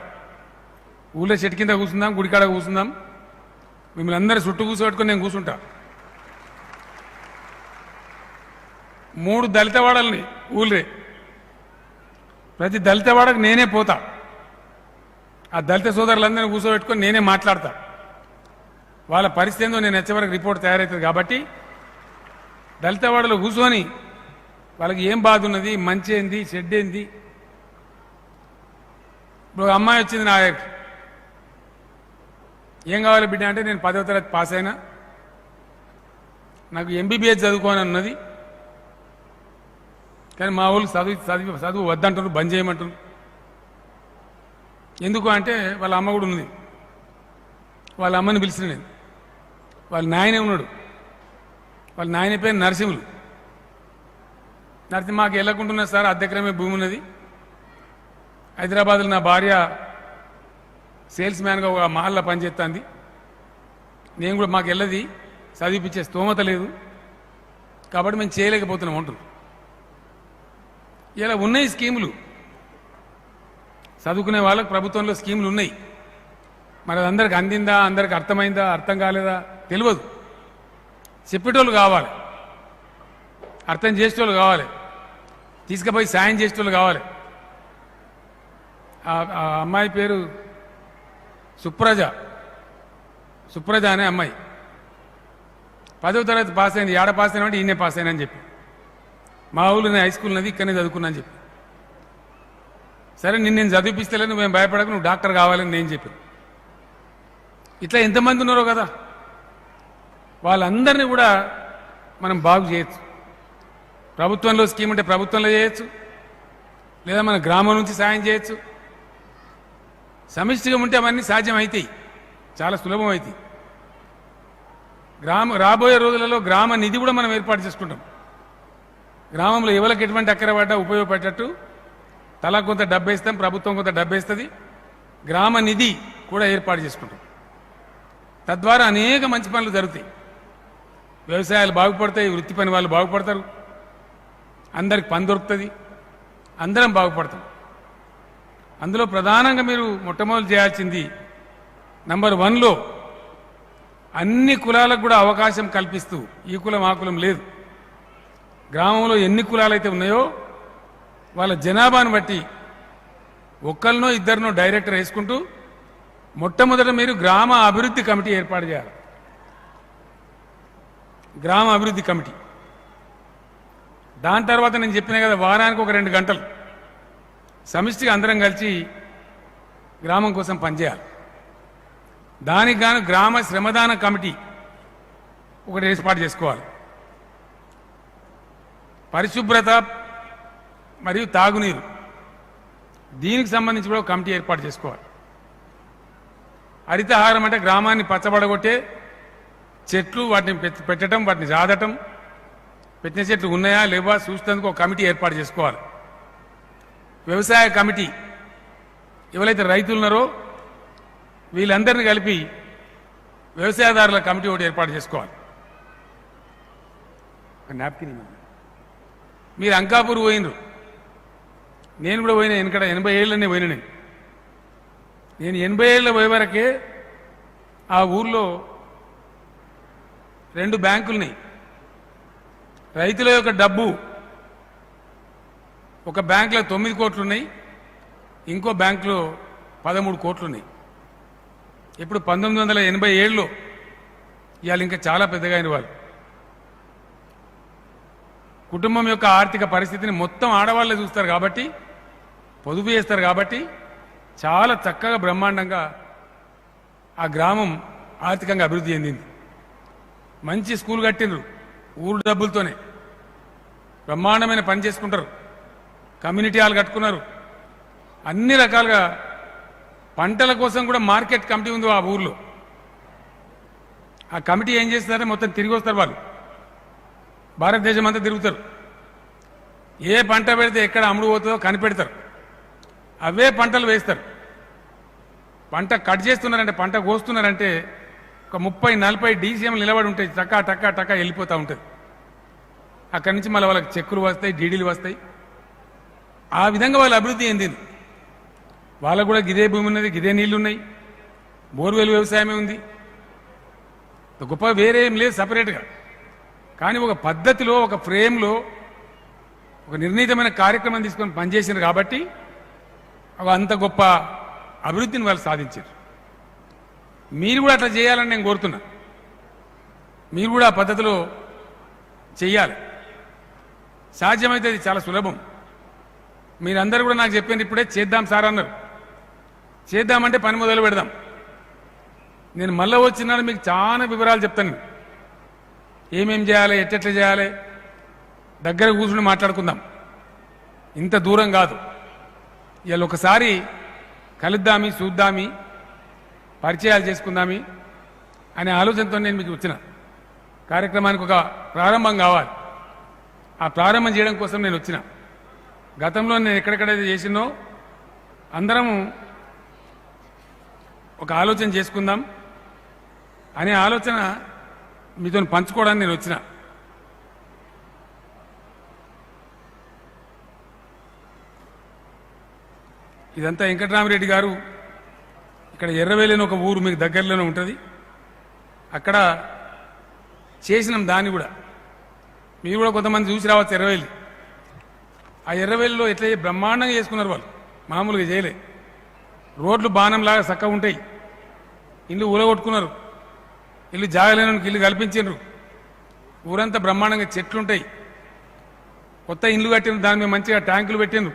ఊళ్ళో చెట్టు కింద కూర్చుందాం, గుడికాడ కూర్చుందాం, మిమ్మల్ని అందరూ చుట్టూ కూర్చోబెట్టుకొని నేను కూర్చుంటా. 3 దళిత వాడల్ని ఊళ్ళే. ప్రతి దళిత వాడకు నేనే పోతా. ఆ దళిత సోదరులందరినీ కూర్చోబెట్టుకొని నేనే మాట్లాడతా. వాళ్ళ పరిస్థితి ఏందో నేను వచ్చే వరకు రిపోర్ట్ తయారవుతుంది. కాబట్టి దళిత వాడలో కూర్చొని వాళ్ళకి ఏం బాధ ఉన్నది, మంచి ఏంది, చెడ్డ ఏంది. ఇప్పుడు అమ్మాయి వచ్చింది నా దగ్గరికి. ఏం కావాలి బిడ్డ అంటే, నేను 10వ తరగతి పాస్ అయినా, నాకు MBBS చదువుకోని ఉన్నది, కానీ మా వాళ్ళు చదువు వద్దంటున్నారు, బంద్ చేయమంటున్నారు. ఎందుకు అంటే వాళ్ళ అమ్మ కూడా ఉన్నది. వాళ్ళ అమ్మని పిలిచిన నేను. వాళ్ళ నాయనే ఉన్నాడు. వాళ్ళ నాయన పేరు నరసింహులు. మాకు వెళ్ళకుంటున్నారు సార్, అర్ధెకరమే భూమి ఉన్నది. హైదరాబాద్లో నా భార్య సేల్స్ మ్యాన్గా ఒక మాల్లో పనిచేస్తుంది. నేను కూడా మాకు వెళ్ళది, చదివిపించే స్తోమత లేదు, కాబట్టి మేము చేయలేకపోతున్నాం అంటారు. ఇలా ఉన్నాయి స్కీములు. చదువుకునే వాళ్ళకు ప్రభుత్వంలో స్కీములు ఉన్నాయి. మరి అది అందరికి అందిందా, అందరికి అర్థమైందా, అర్థం కాలేదా తెలియదు. చెప్పేటోళ్ళు కావాలి, అర్థం చేసేటోళ్ళు కావాలి, తీసుకుపోయి సాయం చేసేటోళ్ళు కావాలి. ఆ అమ్మాయి పేరు సుప్రజ అనే అమ్మాయి 10వ తరగతి పాస్ అయింది. ఏడ పాస్ అయినా అంటే ఈయనే పాస్ అయినా అని చెప్పి, మా ఊళ్ళో హై స్కూల్ ఉన్నది, ఇక్కడనే చదువుకున్నా అని చెప్పి. సరే నేను చదివిపిస్తలేను, మేము భయపడకు, నువ్వు డాక్టర్ కావాలని నేను చెప్పాను. ఇట్లా ఎంతమంది ఉన్నారో కదా. వాళ్ళందరినీ కూడా మనం బాగు చేయొచ్చు. ప్రభుత్వంలో స్కీమ్ ఉంటే ప్రభుత్వంలో చేయొచ్చు, లేదా మన గ్రామం నుంచి సాయం చేయొచ్చు. సమిష్టిగా ఉంటే అవన్నీ సాధ్యం అవుతాయి, చాలా సులభం అవుతాయి. రాబోయే రోజులలో గ్రామ నిధి కూడా మనం ఏర్పాటు చేసుకుంటాం. గ్రామంలో ఎవరికి ఎటువంటి అక్కర పడ్డా ఉపయోగపడేటట్టు తలా కొంత డబ్బు ఇస్తాం, ప్రభుత్వం కొంత డబ్బు ఇస్తుంది. గ్రామ నిధి కూడా ఏర్పాటు చేసుకుంటాం. తద్వారా అనేక మంచి పనులు జరుగుతాయి. వ్యవసాయాలు బాగుపడతాయి, వృత్తి పని వాళ్ళు బాగుపడతారు, అందరికి పని దొరుకుతుంది, అందరం బాగుపడతాం. అందులో ప్రధానంగా మీరు మొట్టమొదటి చేయాల్సింది నంబర్ 1లో అన్ని కులాలకు కూడా అవకాశం కల్పిస్తూ, ఈ కులం ఆ కులం లేదు, గ్రామంలో ఎన్ని కులాలైతే ఉన్నాయో వాళ్ళ జనాభాను బట్టి ఒక్కరినో ఇద్దరినో డైరెక్టర్ వేసుకుంటూ మొట్టమొదట మీరు గ్రామ అభివృద్ధి కమిటీ ఏర్పాటు చేయాలి. గ్రామ అభివృద్ధి కమిటీ. దాని తర్వాత నేను చెప్పిన కదా, వారానికి ఒక 2 గంటలు సమిష్టిగా అందరం కలిసి గ్రామం కోసం పనిచేయాలి. దానికి గాను గ్రామ శ్రమదాన కమిటీ ఒకటి ఏర్పాటు చేసుకోవాలి. పరిశుభ్రత మరియు తాగునీరు, దీనికి సంబంధించి కూడా ఒక కమిటీ ఏర్పాటు చేసుకోవాలి. హరితహారం అంటే గ్రామాన్ని పచ్చబడగొట్టే చెట్లు, వాటిని పెట్టడం, వాటిని జాదటం, పెట్టిన చెట్లు ఉన్నాయా లేవా చూసేందుకు ఒక కమిటీ ఏర్పాటు చేసుకోవాలి. వ్యవసాయ కమిటీ, ఎవరైతే రైతులు ఉన్నారో వీళ్ళందరినీ కలిపి వ్యవసాయదారుల కమిటీ ఒకటి ఏర్పాటు చేసుకోవాలి. నాప్కిన్ మీరు అంకాపూర్ పోయినరు, నేను కూడా పోయినా. వెనకడ 80 ఏళ్ళనే పోయినా. నేను 80 ఏళ్ళ పోయే వరకే ఆ ఊర్లో 2 బ్యాంకులున్నాయి. రైతుల యొక్క డబ్బు ఒక బ్యాంకులో 9 కోట్లు ఉన్నాయి, ఇంకో బ్యాంకులో 13 కోట్లు ఉన్నాయి. ఇప్పుడు 1987లో ఇవాళ ఇంకా చాలా పెద్దగా అయిన వాళ్ళు. కుటుంబం యొక్క ఆర్థిక పరిస్థితిని మొత్తం ఆడవాళ్ళే చూస్తారు కాబట్టి, పొదుపు చేస్తారు కాబట్టి చాలా చక్కగా బ్రహ్మాండంగా ఆ గ్రామం ఆర్థికంగా అభివృద్ధి చెందింది. మంచి స్కూల్ కట్టినరు ఊరు డబ్బులతోనే, బ్రహ్మాండమైన పని చేసుకుంటారు. కమ్యూనిటీ హాల్ కట్టుకున్నారు. అన్ని రకాలుగా పంటల కోసం కూడా మార్కెట్ కమిటీ ఉంది ఆ ఊర్లో. ఆ కమిటీ ఏం చేస్తారంటే మొత్తం తిరిగి వస్తారు వాళ్ళు, భారతదేశం అంతా తిరుగుతారు. ఏ పంట పెడితే ఎక్కడ అమ్ముడు పోతుందో కనిపెడతారు, అవే పంటలు వేస్తారు. పంట కట్ చేస్తున్నారంటే, పంట కోస్తున్నారంటే ఒక 30-40 డీసీఎంలు నిలబడి ఉంటాయి, టకా టకా టకా వెళ్ళిపోతూ ఉంటుంది. అక్కడి నుంచి మళ్ళీ వాళ్ళకి చెక్కులు వస్తాయి, డీడీలు వస్తాయి. ఆ విధంగా వాళ్ళ అభివృద్ధి చెందింది. వాళ్ళకు కూడా గిదే భూమి ఉన్నది, గిదే నీళ్లు ఉన్నాయి, బోర్వెల్ వ్యవసాయమే ఉంది, గొప్ప వేరే ఏం లేదు సపరేట్గా. కానీ ఒక పద్ధతిలో, ఒక ఫ్రేమ్లో, ఒక నిర్ణీతమైన కార్యక్రమం తీసుకొని పనిచేసినారు కాబట్టి అంత గొప్ప అభివృద్ధిని వాళ్ళు సాధించారు. మీరు కూడా అట్లా చేయాలని నేను కోరుతున్నా. మీరు కూడా ఆ పద్ధతిలో చెయ్యాలి. సాధ్యమైతే అది చాలా సులభం. మీరందరూ కూడా నాకు చెప్పారు, ఇప్పుడే చేద్దాం సార్ అన్నారు. చేద్దామంటే పని మొదలు పెడదాం. నేను మళ్ళీ వచ్చినాడు మీకు చాలా వివరాలు చెప్తాను. ఏమేం చేయాలి, ఎట్టెట్లా చేయాలి, దగ్గర కూర్చుని మాట్లాడుకుందాం. ఇంత దూరం కాదు. ఇవాళ ఒకసారి కలుద్దామి, చూద్దామి, పరిచయాలు చేసుకుందామి అనే ఆలోచనతో నేను మీకు వచ్చిన కార్యక్రమానికి ఒక ప్రారంభం కావాలి. ఆ ప్రారంభం చేయడం కోసం నేను వచ్చిన. గతంలో నేను ఎక్కడెక్కడైతే చేసినో అందరము ఒక ఆలోచన చేసుకుందాం అనే ఆలోచన మీతో పంచుకోవడానికి నేను వచ్చిన. ఇదంతా వెంకటరామరెడ్డి గారు ఇక్కడ ఎర్రవేలి అని ఒక ఊరు మీకు దగ్గరలోనే ఉంటుంది. అక్కడ చేసినాం దాన్ని కూడా. మీరు కూడా కొంతమంది చూసి రావచ్చు ఎర్రవేలి. ఆ ఎర్రవేలిలో ఎట్లా బ్రహ్మాండంగా చేసుకున్నారు వాళ్ళు, మామూలుగా చేయలే. రోడ్లు బాణంలాగా చక్కగా ఉంటాయి. ఇల్లు ఊలగొట్టుకున్నారు, ఇల్లు జాగలేనికి ఇల్లు కల్పించారు. ఊరంతా బ్రహ్మాండంగా చెట్లుంటాయి. కొత్త ఇల్లు కట్టిన దాని మీద మంచిగా ట్యాంకులు పెట్టిండ్రు.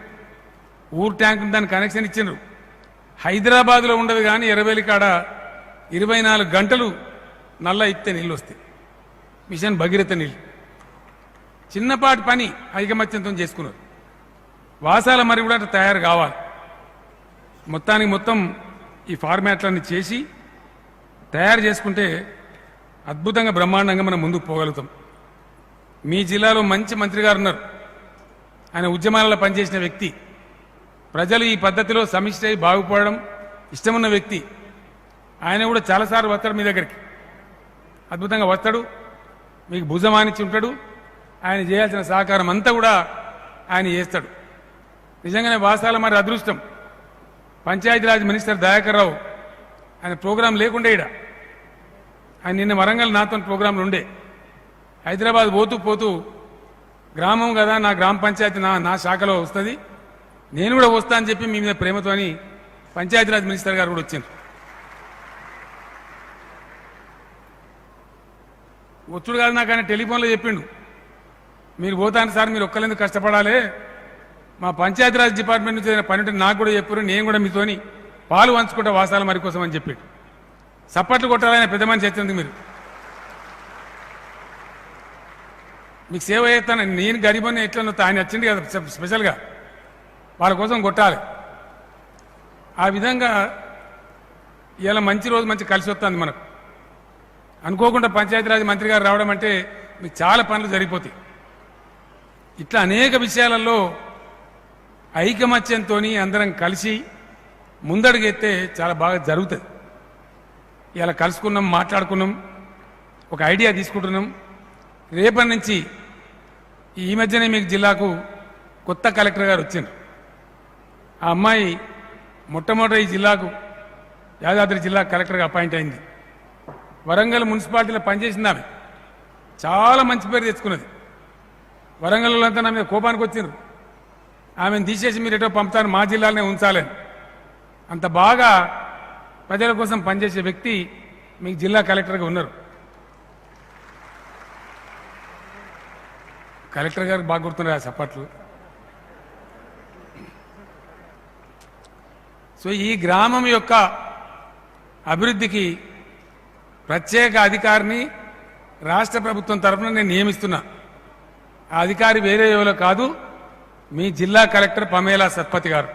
ఊరు ట్యాంకు దానికి కనెక్షన్ ఇచ్చిండ్రు. హైదరాబాద్లో ఉండదు కానీ ఎర్రవేలి కాడ 24 గంటలు నల్ల ఇస్తే నీళ్ళు వస్తాయి. మిషన్ భగీరథ నీళ్ళు. చిన్నపాటి పని ఐకమత్యంతో చేసుకున్నారు. వాసాల మరి కూడా తయారు కావాలి. మొత్తానికి మొత్తం ఈ ఫార్మాట్లన్నీ చేసి తయారు చేసుకుంటే అద్భుతంగా బ్రహ్మాండంగా మనం ముందుకు పోగలుగుతాం. మీ జిల్లాలో మంచి మంత్రి గారు ఉన్నారు. ఆయన ఉద్యమాలలో పనిచేసిన వ్యక్తి. ప్రజలు ఈ పద్ధతిలో సమిష్టి అయి బాగుపడడం ఇష్టమున్న వ్యక్తి. ఆయన కూడా చాలాసార్లు వస్తాడు మీ దగ్గరికి. అద్భుతంగా వస్తాడు, మీకు భుజమానిచ్చి ఉంటాడు. ఆయన చేయాల్సిన సహకారం అంతా కూడా ఆయన చేస్తాడు. నిజంగానే వాసాల మరి అదృష్టం. పంచాయతీరాజ్ మినిస్టర్ దయాకర్ రావు ఆయన ప్రోగ్రాం లేకుండే ఈడ. ఆయన నిన్న వరంగల్ నాతో ప్రోగ్రాంలు ఉండే. హైదరాబాద్ పోతూ పోతూ గ్రామం కదా, నా గ్రామ పంచాయతీ నా శాఖలో వస్తుంది, నేను కూడా వస్తా అని చెప్పి మీ మీద ప్రేమతోని పంచాయతీరాజ్ మినిస్టర్ గారు కూడా వచ్చారు. వచ్చుడు కాదు నాకు ఆయన టెలిఫోన్లో చెప్పిండు, మీరు పోతాను సార్, మీరు ఒక్కళ్ళెందుకు కష్టపడాలి, మా పంచాయతీరాజ్ డిపార్ట్మెంట్ నుంచి ఏదైనా పని ఉంటే నాకు కూడా చెప్పారు, నేను కూడా మీతోని పాలు పంచుకుంటా వాసాల మరి కోసం అని చెప్పాడు. సప్పట్లు కొట్టాలని పెద్ద మనిషి వచ్చింది. మీరు మీకు సేవ చేస్తాను, నేను గరీబని ఎట్లా ఆయన వచ్చింది కదా స్పెషల్గా, వాళ్ళ కోసం కొట్టాలి. ఆ విధంగా ఇలా మంచి రోజు మంచి కలిసి వస్తుంది మనకు. అనుకోకుండా పంచాయతీరాజ్ మంత్రి గారు రావడం అంటే మీకు చాలా పనులు జరిగిపోతాయి. ఇట్లా అనేక విషయాలలో ఐకమత్యంతో అందరం కలిసి ముందడుగెత్తే చాలా బాగా జరుగుతుంది. ఇలా కలుసుకున్నాం, మాట్లాడుకున్నాం, ఒక ఐడియా తీసుకుంటున్నాం. రేపటి నుంచి ఈ మధ్యనే మీకు జిల్లాకు కొత్త కలెక్టర్ గారు వచ్చిండ్రు. ఆ అమ్మాయి మొట్టమొదటి ఈ జిల్లాకు యాదాద్రి జిల్లా కలెక్టర్గా అపాయింట్ అయింది. వరంగల్ మున్సిపాలిటీలో పనిచేసింది ఆమె, చాలా మంచి పేరు తెచ్చుకున్నది. వరంగల్లో అంతా నా మీద కోపానికి వచ్చిండ్రు, ఆమెను తీసేసి మీరు ఎటో పంపుతారు, మా జిల్లాలోనే ఉంచాలని. అంత బాగా ప్రజల కోసం పనిచేసే వ్యక్తి మీకు జిల్లా కలెక్టర్గా ఉన్నారు. కలెక్టర్ గారికి బాగా గుర్తున్నారు ఆ సప్పట్లు. సో ఈ గ్రామం యొక్క అభివృద్ధికి ప్రత్యేక అధికారిని రాష్ట్ర ప్రభుత్వం తరఫున నేను నియమిస్తున్నా. ఆ అధికారి వేరే ఎవరో కాదు, మీ జిల్లా కలెక్టర్ పమేలా సత్పతి గారు.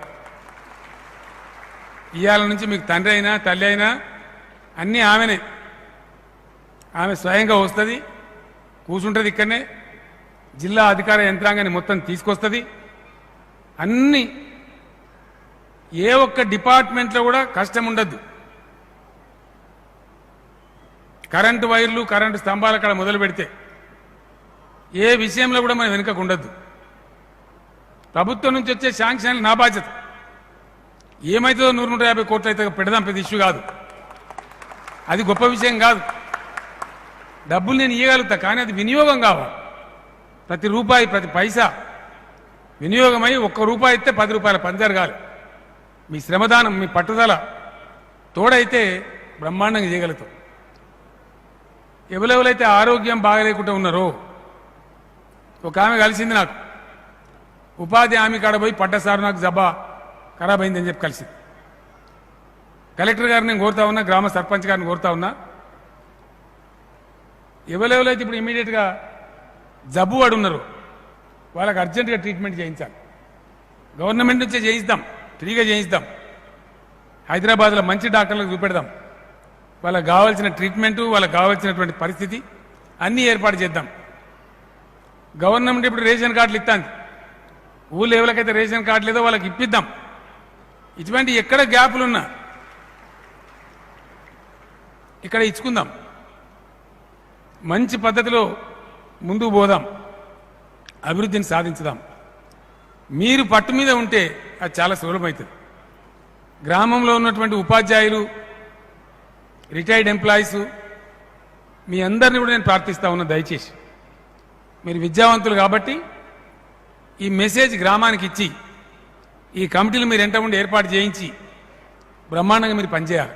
ఇవాళ నుంచి మీకు తండ్రి అయినా తల్లి అయినా అన్నీ ఆమెనే. ఆమె స్వయంగా వస్తుంది, కూర్చుంటుంది ఇక్కడనే, జిల్లా అధికార యంత్రాంగాన్ని మొత్తం తీసుకొస్తుంది. అన్ని ఏ ఒక్క డిపార్ట్మెంట్లో కూడా కష్టం ఉండద్దు. కరెంటు వైర్లు, కరెంటు స్తంభాల కాడ మొదలు పెడితే ఏ విషయంలో కూడా మనం వెనుకకు ఉండద్దు. ప్రభుత్వం నుంచి వచ్చే శాంక్షన్లు నా బాధ్యత. ఏమైతుందో 100-150 కోట్లు అయితే పెడదాం, పెద్ద ఇష్యూ కాదు, అది గొప్ప విషయం కాదు. డబ్బులు నేను ఇవ్వగలుగుతా, కానీ అది వినియోగం కావాలి. ప్రతి రూపాయి, ప్రతి పైసా వినియోగమై 1 రూపాయి ఇస్తే 10 రూపాయల పని జరగాలి. మీ శ్రమదానం, మీ పట్టుదల తోడైతే బ్రహ్మాండంగా చేయగలుగుతాం. ఎవరెవరైతే ఆరోగ్యం బాగలేకుండా ఉన్నారో, ఒక ఆమె కలిసింది నాకు, ఉపాధి హామీ కాడ పోయి పడ్డ సార్ నాకు జబ్బా ఖరాబ్ అయిందని చెప్పి కలిసింది. కలెక్టర్ గారిని నేను కోరుతా ఉన్నా, గ్రామ సర్పంచ్ గారిని కోరుతా ఉన్నా, ఎవరెవరైతే ఇప్పుడు ఇమీడియట్గా జబ్బు వాడు ఉన్నారో వాళ్ళకి అర్జెంటుగా ట్రీట్మెంట్ చేయించాలి. గవర్నమెంట్ నుంచే చేయిస్తాం, ఫ్రీగా చేయిస్తాం. హైదరాబాద్లో మంచి డాక్టర్లకు చూపెడదాం. వాళ్ళకి కావాల్సిన ట్రీట్మెంటు, వాళ్ళకి కావాల్సినటువంటి పరిస్థితి అన్నీ ఏర్పాటు చేద్దాం. గవర్నమెంట్ ఇప్పుడు రేషన్ కార్డులు ఇస్తాంది, ఊళ్ళో ఎవరికైతే రేషన్ కార్డు లేదో వాళ్ళకి ఇప్పిద్దాం. ఇటువంటి ఎక్కడ గ్యాపులున్నా ఇక్కడ ఇచ్చుకుందాం. మంచి పద్ధతిలో ముందుకు పోదాం, అభివృద్ధిని సాధించుదాం. మీరు పట్టు మీద ఉంటే అది చాలా సులభమవుతుంది. గ్రామంలో ఉన్నటువంటి ఉపాధ్యాయులు, రిటైర్డ్ ఎంప్లాయీస్, మీ అందరినీ కూడా నేను ప్రార్థిస్తా ఉన్నా, దయచేసి మీరు విద్యావంతులు కాబట్టి ఈ మెసేజ్ గ్రామానికి ఇచ్చి ఈ కమిటీలు మీరు ఎంట ఉండి ఏర్పాటు చేయించి బ్రహ్మాండంగా మీరు పనిచేయాలి.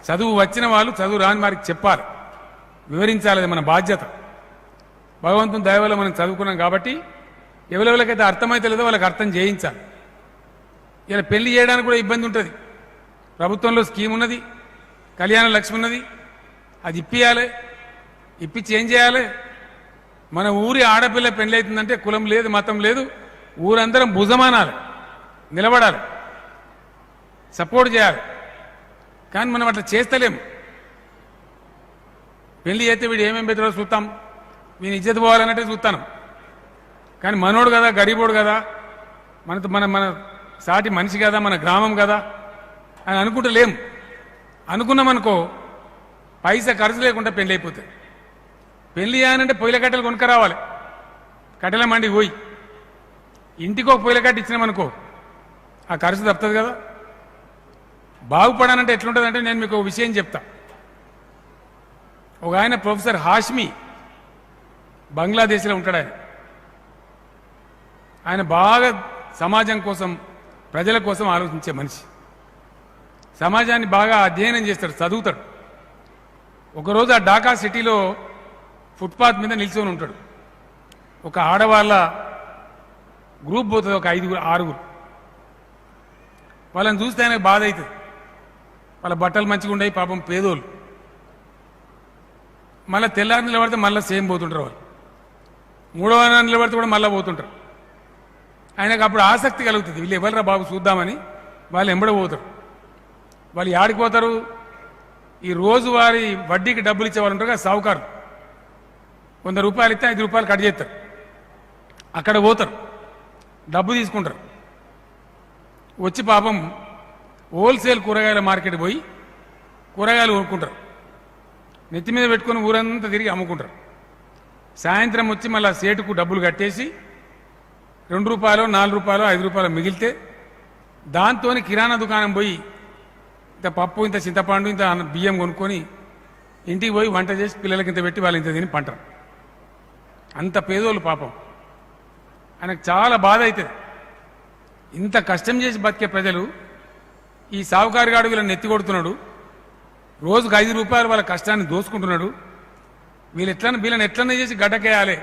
చదువు వచ్చిన వాళ్ళు చదువు రాని వారికి చెప్పాలి, వివరించాలి. అది మన బాధ్యత. భగవంతుని దయ వల్ల మనం చదువుకున్నాం కాబట్టి ఎవరెవరికైతే అర్థమైతే లేదో వాళ్ళకి అర్థం చేయించాలి. ఇలా పెళ్లి చేయడానికి కూడా ఇబ్బంది ఉంటుంది. ప్రభుత్వంలో స్కీమ్ ఉన్నది, కళ్యాణ లక్ష్మి ఉన్నది, అది ఇప్పియాలి. ఇప్పించి ఏం చేయాలి? మన ఊరి ఆడపిల్ల పెళ్లి అవుతుందంటే కులం లేదు, మతం లేదు, ఊరందరం భుజమానాలి, నిలబడాలి, సపోర్ట్ చేయాలి. కానీ మనం అట్లా చేస్తలేము. పెళ్లి చేస్తే వీడు ఏమేమి పెద్దరో చూస్తాం, వీని ఇజ్జత్ పోవాలన్నట్టే చూస్తాను. కానీ మనోడు కదా, గరీబోడు కదా, మన మన సాటి మనిషి కదా, మన గ్రామం కదా అని అనుకుంటలేము. అనుకున్నామనుకో పైసా ఖర్చు లేకుండా పెళ్లి అయిపోతుంది. పెళ్లి చేయాలంటే పొయ్యిల కట్టెలు కొనుక్క రావాలి, కట్టెల మండికి పోయి ఇంటికి ఒక పొయ్యిల కట్ట ఇచ్చినామనుకో ఆ ఖర్చు తప్పుతుంది కదా. బాగుపడానంటే ఎట్లుంటుందంటే నేను మీకు ఒక విషయం చెప్తా. ఒక ఆయన ప్రొఫెసర్ హాష్మి, బంగ్లాదేశ్లో ఉంటాడు ఆయన. ఆయన బాగా సమాజం కోసం ప్రజల కోసం ఆలోచించే మనిషి. సమాజాన్ని బాగా అధ్యయనం చేస్తాడు, చదువుతాడు. ఒకరోజు ఆ ఢాకా సిటీలో ఫుట్పాత్ మీద నిల్చొని ఉంటాడు. ఒక ఆడవాళ్ళ గ్రూప్ పోతుంది, ఒక 5-6. వాళ్ళని చూస్తే ఆయనకు బాధ అవుతుంది. వాళ్ళ బట్టలు మంచిగా ఉండయి, పాపం పేదోళ్ళు. మళ్ళీ తెల్లారి నిలబడితే మళ్ళీ సేమ్ పోతుంటారు వాళ్ళు. 3వ వారం నిలబడితే కూడా మళ్ళీ పోతుంటారు. ఆయనకు అప్పుడు ఆసక్తి కలుగుతుంది, వీళ్ళు ఎవరురా బాబు చూద్దామని. వాళ్ళు ఎంబడ పోతారు. వాళ్ళు యాడికి పోతారు? ఈ రోజువారీ వడ్డీకి డబ్బులు ఇచ్చేవాళ్ళు ఉంటారు కదా, సావుకారు. 100 రూపాయలు ఇస్తే 5 రూపాయలు కట్ చేస్తారు. అక్కడ పోతారు, డబ్బు తీసుకుంటారు. వచ్చి పాపం హోల్సేల్ కూరగాయల మార్కెట్ పోయి కూరగాయలు కొనుక్కుంటారు. నెత్తి మీద పెట్టుకుని ఊరంతా తిరిగి అమ్ముకుంటారు. సాయంత్రం వచ్చి మళ్ళీ సేటుకు డబ్బులు కట్టేసి 2 రూపాయలు 4 రూపాయలు 5 రూపాయలు మిగిలితే దాంతో కిరాణా దుకాణం పోయి ఇంత పప్పు, ఇంత చింతపండు, ఇంత బియ్యం కొనుక్కొని ఇంటికి పోయి వంట చేసి పిల్లలకి ఇంత పెట్టి వాళ్ళు ఇంత తిని పంటరు. అంత పేదోళ్ళు పాపం. ఆయనకు చాలా బాధ అవుతుంది. ఇంత కష్టం చేసి బతికే ప్రజలు ఈ సావుకారుగాడు వీళ్ళని నెత్తి కొడుతున్నాడు. రోజుకు 5 రూపాయలు వాళ్ళ కష్టాన్ని దోసుకుంటున్నాడు. వీళ్ళని ఎట్లనే చేసి గడ్డకేయాలి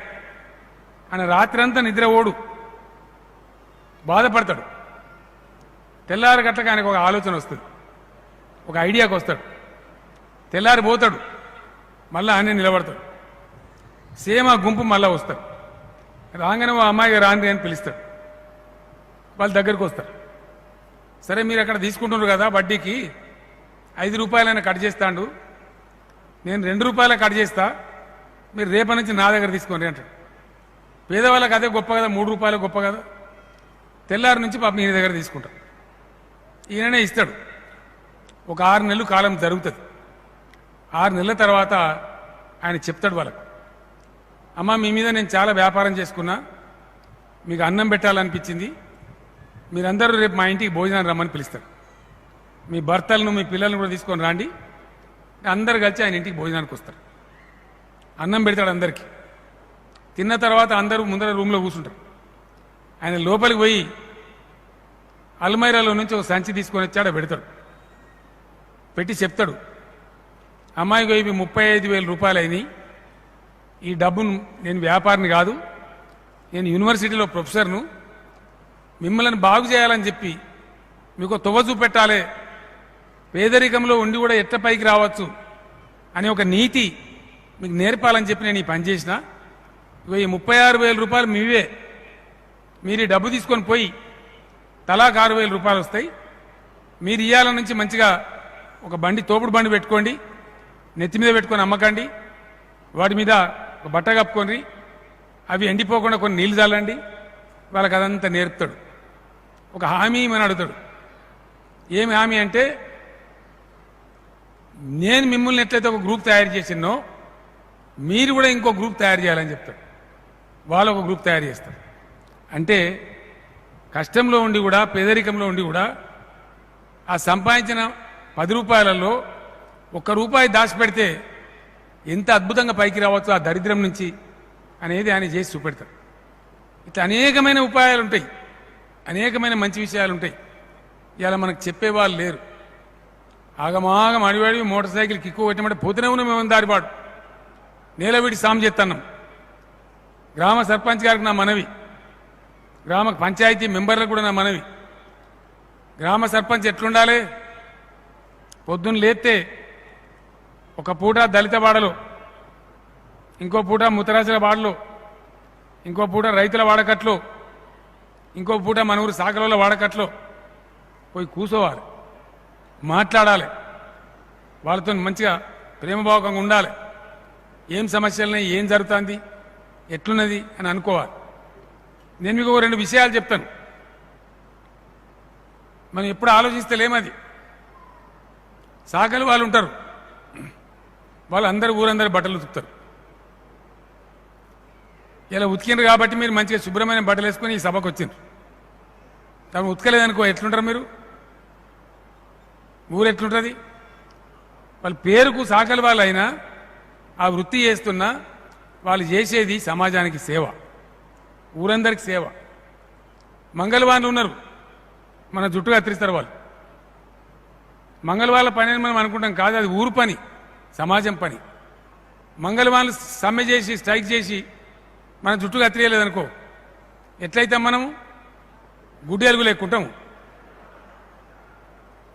అని రాత్రి అంతా నిద్ర ఓడు బాధపడతాడు. తెల్లారి గట్లకి ఆయనకు ఒక ఆలోచన వస్తుంది, ఒక ఐడియాకి వస్తాడు. తెల్లారి పోతాడు, మళ్ళీ ఆయన నిలబడతాడు. సేమ్ ఆ గుంపు మళ్ళీ వస్తాడు. రాగానే ఓ అమ్మాయిగా రాండి అని పిలుస్తాడు. వాళ్ళ దగ్గరికి వస్తారు. సరే మీరు అక్కడ తీసుకుంటున్నారు కదా వడ్డీకి 5 రూపాయలైనా కట్ చేస్తాడు, నేను 2 రూపాయలు కట్ చేస్తా, మీరు రేపటి నుంచి నా దగ్గర తీసుకోండి అంటాడు. పేదవాళ్ళకి అదే గొప్ప కదా, 3 రూపాయలు గొప్ప కదా. తెల్లారి నుంచి పాపం ఈయన దగ్గర తీసుకుంటారు. ఈయననే ఇస్తాడు. ఒక 6 నెలలు కాలం జరుగుతుంది. 6 నెలల తర్వాత ఆయన చెప్తాడు వాళ్ళకు, అమ్మ మీ మీద నేను చాలా వ్యాపారం చేసుకున్నా, మీకు అన్నం పెట్టాలనిపించింది, మీరందరూ రేపు మా ఇంటికి భోజనాన్ని రమ్మని పిలుస్తారు. మీ భర్తలను మీ పిల్లలను కూడా తీసుకొని రండి. అందరు కలిసి ఆయన ఇంటికి భోజనానికి వస్తారు. అన్నం పెడతాడు అందరికీ. తిన్న తర్వాత అందరూ ముందర రూమ్లో కూర్చుంటారు. ఆయన లోపలికి పోయి అల్మైరాలో నుంచి ఒక సంచి తీసుకొని వచ్చాడు, పెడతాడు. పెట్టి చెప్తాడు, అమ్మాయికి ఇవి 35,000 రూపాయలు అయినాయి. ఈ డబ్బును నేను వ్యాపారిని కాదు, నేను యూనివర్సిటీలో ప్రొఫెసర్ను, మిమ్మల్ని బాగు చేయాలని చెప్పి మీకు తొవ్వ చూపెట్టాలి, పేదరికంలో ఉండి కూడా ఎట్ల పైకి రావచ్చు అనే ఒక నీతి మీకు నేర్పాలని చెప్పి నేను ఈ పని చేసిన. ఈ 36,000 రూపాయలు మీవే, మీరు ఈ డబ్బు తీసుకొని పోయి తలాకు 6,000 రూపాయలు వస్తాయి. మీరు ఇయ్యాల నుంచి మంచిగా ఒక బండి, తోపుడు బండి పెట్టుకోండి, నెత్తి మీద పెట్టుకొని అమ్మకండి, వాటి మీద ఒక బట్ట కప్పుకొని అవి ఎండిపోకుండా కొన్ని నీళ్ళు చల్లండి. వాళ్ళకి అదంతా నేర్పుతాడు. ఒక హామీ అని అడుగుతాడు. ఏమి హామీ అంటే, నేను మిమ్మల్ని ఎట్లయితే ఒక గ్రూప్ తయారు చేసినో మీరు కూడా ఇంకో గ్రూప్ తయారు చేయాలని చెప్తాడు. వాళ్ళు ఒక గ్రూప్ తయారు చేస్తారు. అంటే కష్టంలో ఉండి కూడా, పేదరికంలో ఉండి కూడా ఆ సంపాదించిన 10 రూపాయలలో 1 రూపాయి దాచిపెడితే ఎంత అద్భుతంగా పైకి రావచ్చు ఆ దరిద్రం నుంచి అనేది ఆయన చేసి చూపెడతారు. ఇట్లా అనేకమైన ఉపాయాలు ఉంటాయి, అనేకమైన మంచి విషయాలు ఉంటాయి. ఇలా మనకు చెప్పేవాళ్ళు లేరు. ఆగమాగం అడివాడి మోటార్ సైకిల్ కిక్కు పెట్టమంటే పోతూనే ఉన్నాం మేము దారిపాటు. నేలవిడి సాము చేస్తున్నాం. గ్రామ సర్పంచ్ గారికి నా మనవి, గ్రామ పంచాయతీ మెంబర్లకు కూడా నా మనవి. గ్రామ సర్పంచ్ ఎట్లుండాలి? పొద్దున్న లేస్తే ఒక పూట దళిత వాడలో, ఇంకో పూట ముతరాజుల వాడలో, ఇంకో పూట రైతుల వాడకట్లో, ఇంకో పూట మన ఊరు సాకరోళ్ళ వాడకట్లో పోయి కూర్చోవాలి, మాట్లాడాలి, వాళ్ళతో మంచిగా ప్రేమభావకంగా ఉండాలి. ఏం సమస్యలున్నాయి, ఏం జరుగుతుంది, ఎట్లున్నది అని అనుకోవాలి. నేను మీకు 2 విషయాలు చెప్తాను. మనం ఎప్పుడు ఆలోచిస్తలేమది. సాకలు వాళ్ళు ఉంటారు, వాళ్ళు ఊరందరూ బట్టలు ఉతుకుతారు. ఇలా ఉతికినారు కాబట్టి మీరు మంచిగా శుభ్రమైన బట్టలు వేసుకొని ఈ సభకు వచ్చినారు. తను ఉతకలేదనుకో ఎట్లుంటారు మీరు? ఊరు ఎట్లుంటుంది? వాళ్ళ పేరుకు సాకలి వాళ్ళు అయినా ఆ వృత్తి చేస్తున్నా వాళ్ళు చేసేది సమాజానికి సేవ, ఊరందరికి సేవ. మంగళవాన్లు ఉన్నారు, మన జుట్టు కత్తిరిస్తారు వాళ్ళు. మంగళవాళ్ళ పని అని మనం అనుకుంటాం, కాదు, అది ఊరు పని, సమాజం పని. మంగళవాన్లు సమ్మె చేసి స్ట్రైక్ చేసి మన జుట్టు కత్తిరియలేదనుకో, ఎట్లయితే మనం గుడ్డి ఎలుగు లేకుంటాము.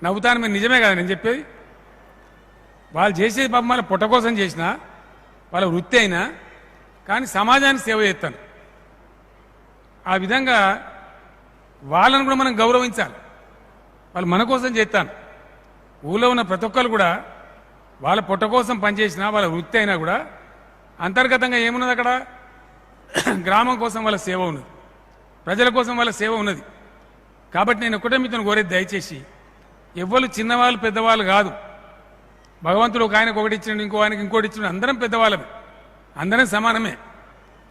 నవ్వుతాను, మీరు నిజమే కదా నేను చెప్పేది. వాళ్ళు చేసేది పాపం వాళ్ళ పొట్ట కోసం చేసినా, వాళ్ళ వృత్తి అయినా, కానీ సమాజానికి సేవ చేస్తాను. ఆ విధంగా వాళ్ళను కూడా మనం గౌరవించాలి. వాళ్ళు మన కోసం చేస్తాను. ఊళ్ళో ఉన్న ప్రతి ఒక్కరు కూడా వాళ్ళ పొట్ట కోసం పనిచేసినా, వాళ్ళ వృత్తి అయినా కూడా అంతర్గతంగా ఏమున్నది అక్కడ, గ్రామం కోసం వాళ్ళ సేవ ఉన్నది, ప్రజల కోసం వాళ్ళ సేవ ఉన్నది. కాబట్టి నేను ఒకటే మీతో కోరేది, దయచేసి ఎవ్వరు చిన్నవాళ్ళు పెద్దవాళ్ళు కాదు. భగవంతుడు ఒక ఆయనకు ఒకటి ఇచ్చిండు, ఇంకో ఆయనకి ఇంకోటి ఇచ్చిండు, అందరం పెద్దవాళ్ళమే, అందరం సమానమే,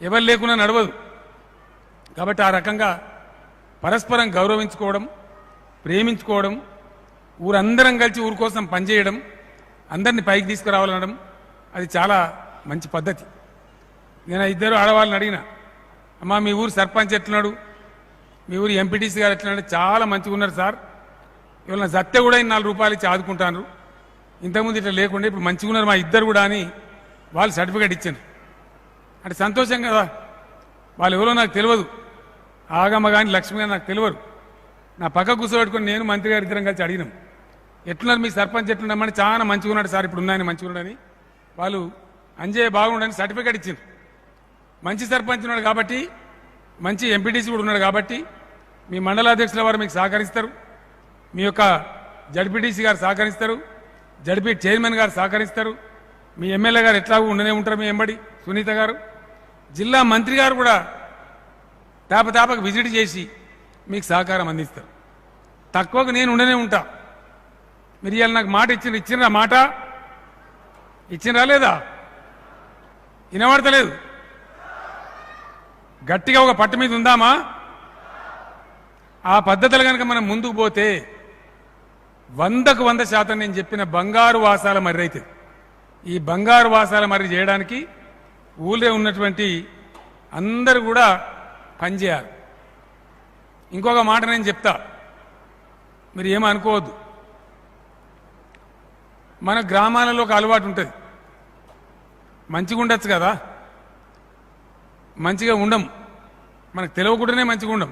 ఎవరు లేకున్నా నడవదు. కాబట్టి ఆ రకంగా పరస్పరం గౌరవించుకోవడం, ప్రేమించుకోవడం, ఊరందరం కలిసి ఊరి కోసం పనిచేయడం, అందరినీ పైకి తీసుకురావాలనడం, అది చాలా మంచి పద్ధతి. నేను ఇద్దరు ఆడవాళ్ళని అడిగిన, అమ్మా మీ ఊరు సర్పంచ్ ఎట్లున్నాడు, మీ ఊరు ఎంపీటీసీ గారు ఎట్లున్నాడు, చాలా మంచిగా ఉన్నారు సార్, ఇవాళ సత్య కూడా 4 రూపాయలు ఇచ్చి ఆదుకుంటాను, ఇంతకుముందు ఇట్లా లేకుండా ఇప్పుడు మంచిగా ఉన్నారు మా ఇద్దరు కూడా అని వాళ్ళు సర్టిఫికేట్ ఇచ్చారు. అంటే సంతోషం కదా. వాళ్ళు ఎవరో నాకు తెలియదు, ఆగమ్మ కానీ లక్ష్మి కానీ నాకు తెలియదు. నా పక్క కూర్చోబెట్టుకుని నేను మంత్రి గారు ఇద్దరం కలిసి అడిగినాం, ఎట్లున్నారు మీ సర్పంచ్ ఎట్లున్నామని. చాలా మంచిగా ఉన్నాడు సార్, ఇప్పుడు ఉన్నాయని మంచిగా ఉన్నాడని వాళ్ళు అంజయ్య బాగుండని సర్టిఫికేట్ ఇచ్చింది. మంచి సర్పంచ్ ఉన్నాడు కాబట్టి, మంచి ఎంపీటీసీ కూడా ఉన్నాడు కాబట్టి మీ మండలాధ్యక్షుల వారు మీకు సహకరిస్తారు, మీ యొక్క జడ్పీటీసీ గారు సహకరిస్తారు, జడ్పీ చైర్మన్ గారు సహకరిస్తారు, మీ ఎమ్మెల్యే గారు ఎట్లాగూ ఉండనే ఉంటారు, మీ ఎంబడి సునీత గారు, జిల్లా మంత్రి గారు కూడా తాపతాపకు విజిట్ చేసి మీకు సహకారం అందిస్తారు. తక్కువకు నేను ఉండనే ఉంటా. మీరు ఇవాళ నాకు మాట ఇచ్చినరా, మాట ఇచ్చినరా లేదా, వినబడతలేదు. గట్టిగా ఒక పట్టు మీద ఉందామా? ఆ పద్ధతులు కనుక మనం ముందుకు పోతే 100కు 100% నేను చెప్పిన బంగారు వాసాల మర్రి అవుతుంది. ఈ బంగారు వాసాల మర్రి చేయడానికి ఊళ్ళో ఉన్నటువంటి అందరూ కూడా పనిచేయాలి. ఇంకొక మాట నేను చెప్తా, మీరు ఏమనుకోవద్దు. మన గ్రామాలలో ఒక అలవాటు ఉంటుంది, మంచిగా ఉండొచ్చు కదా, మంచిగా ఉండం, మనకు తెలియకుండానే మంచిగా ఉండం.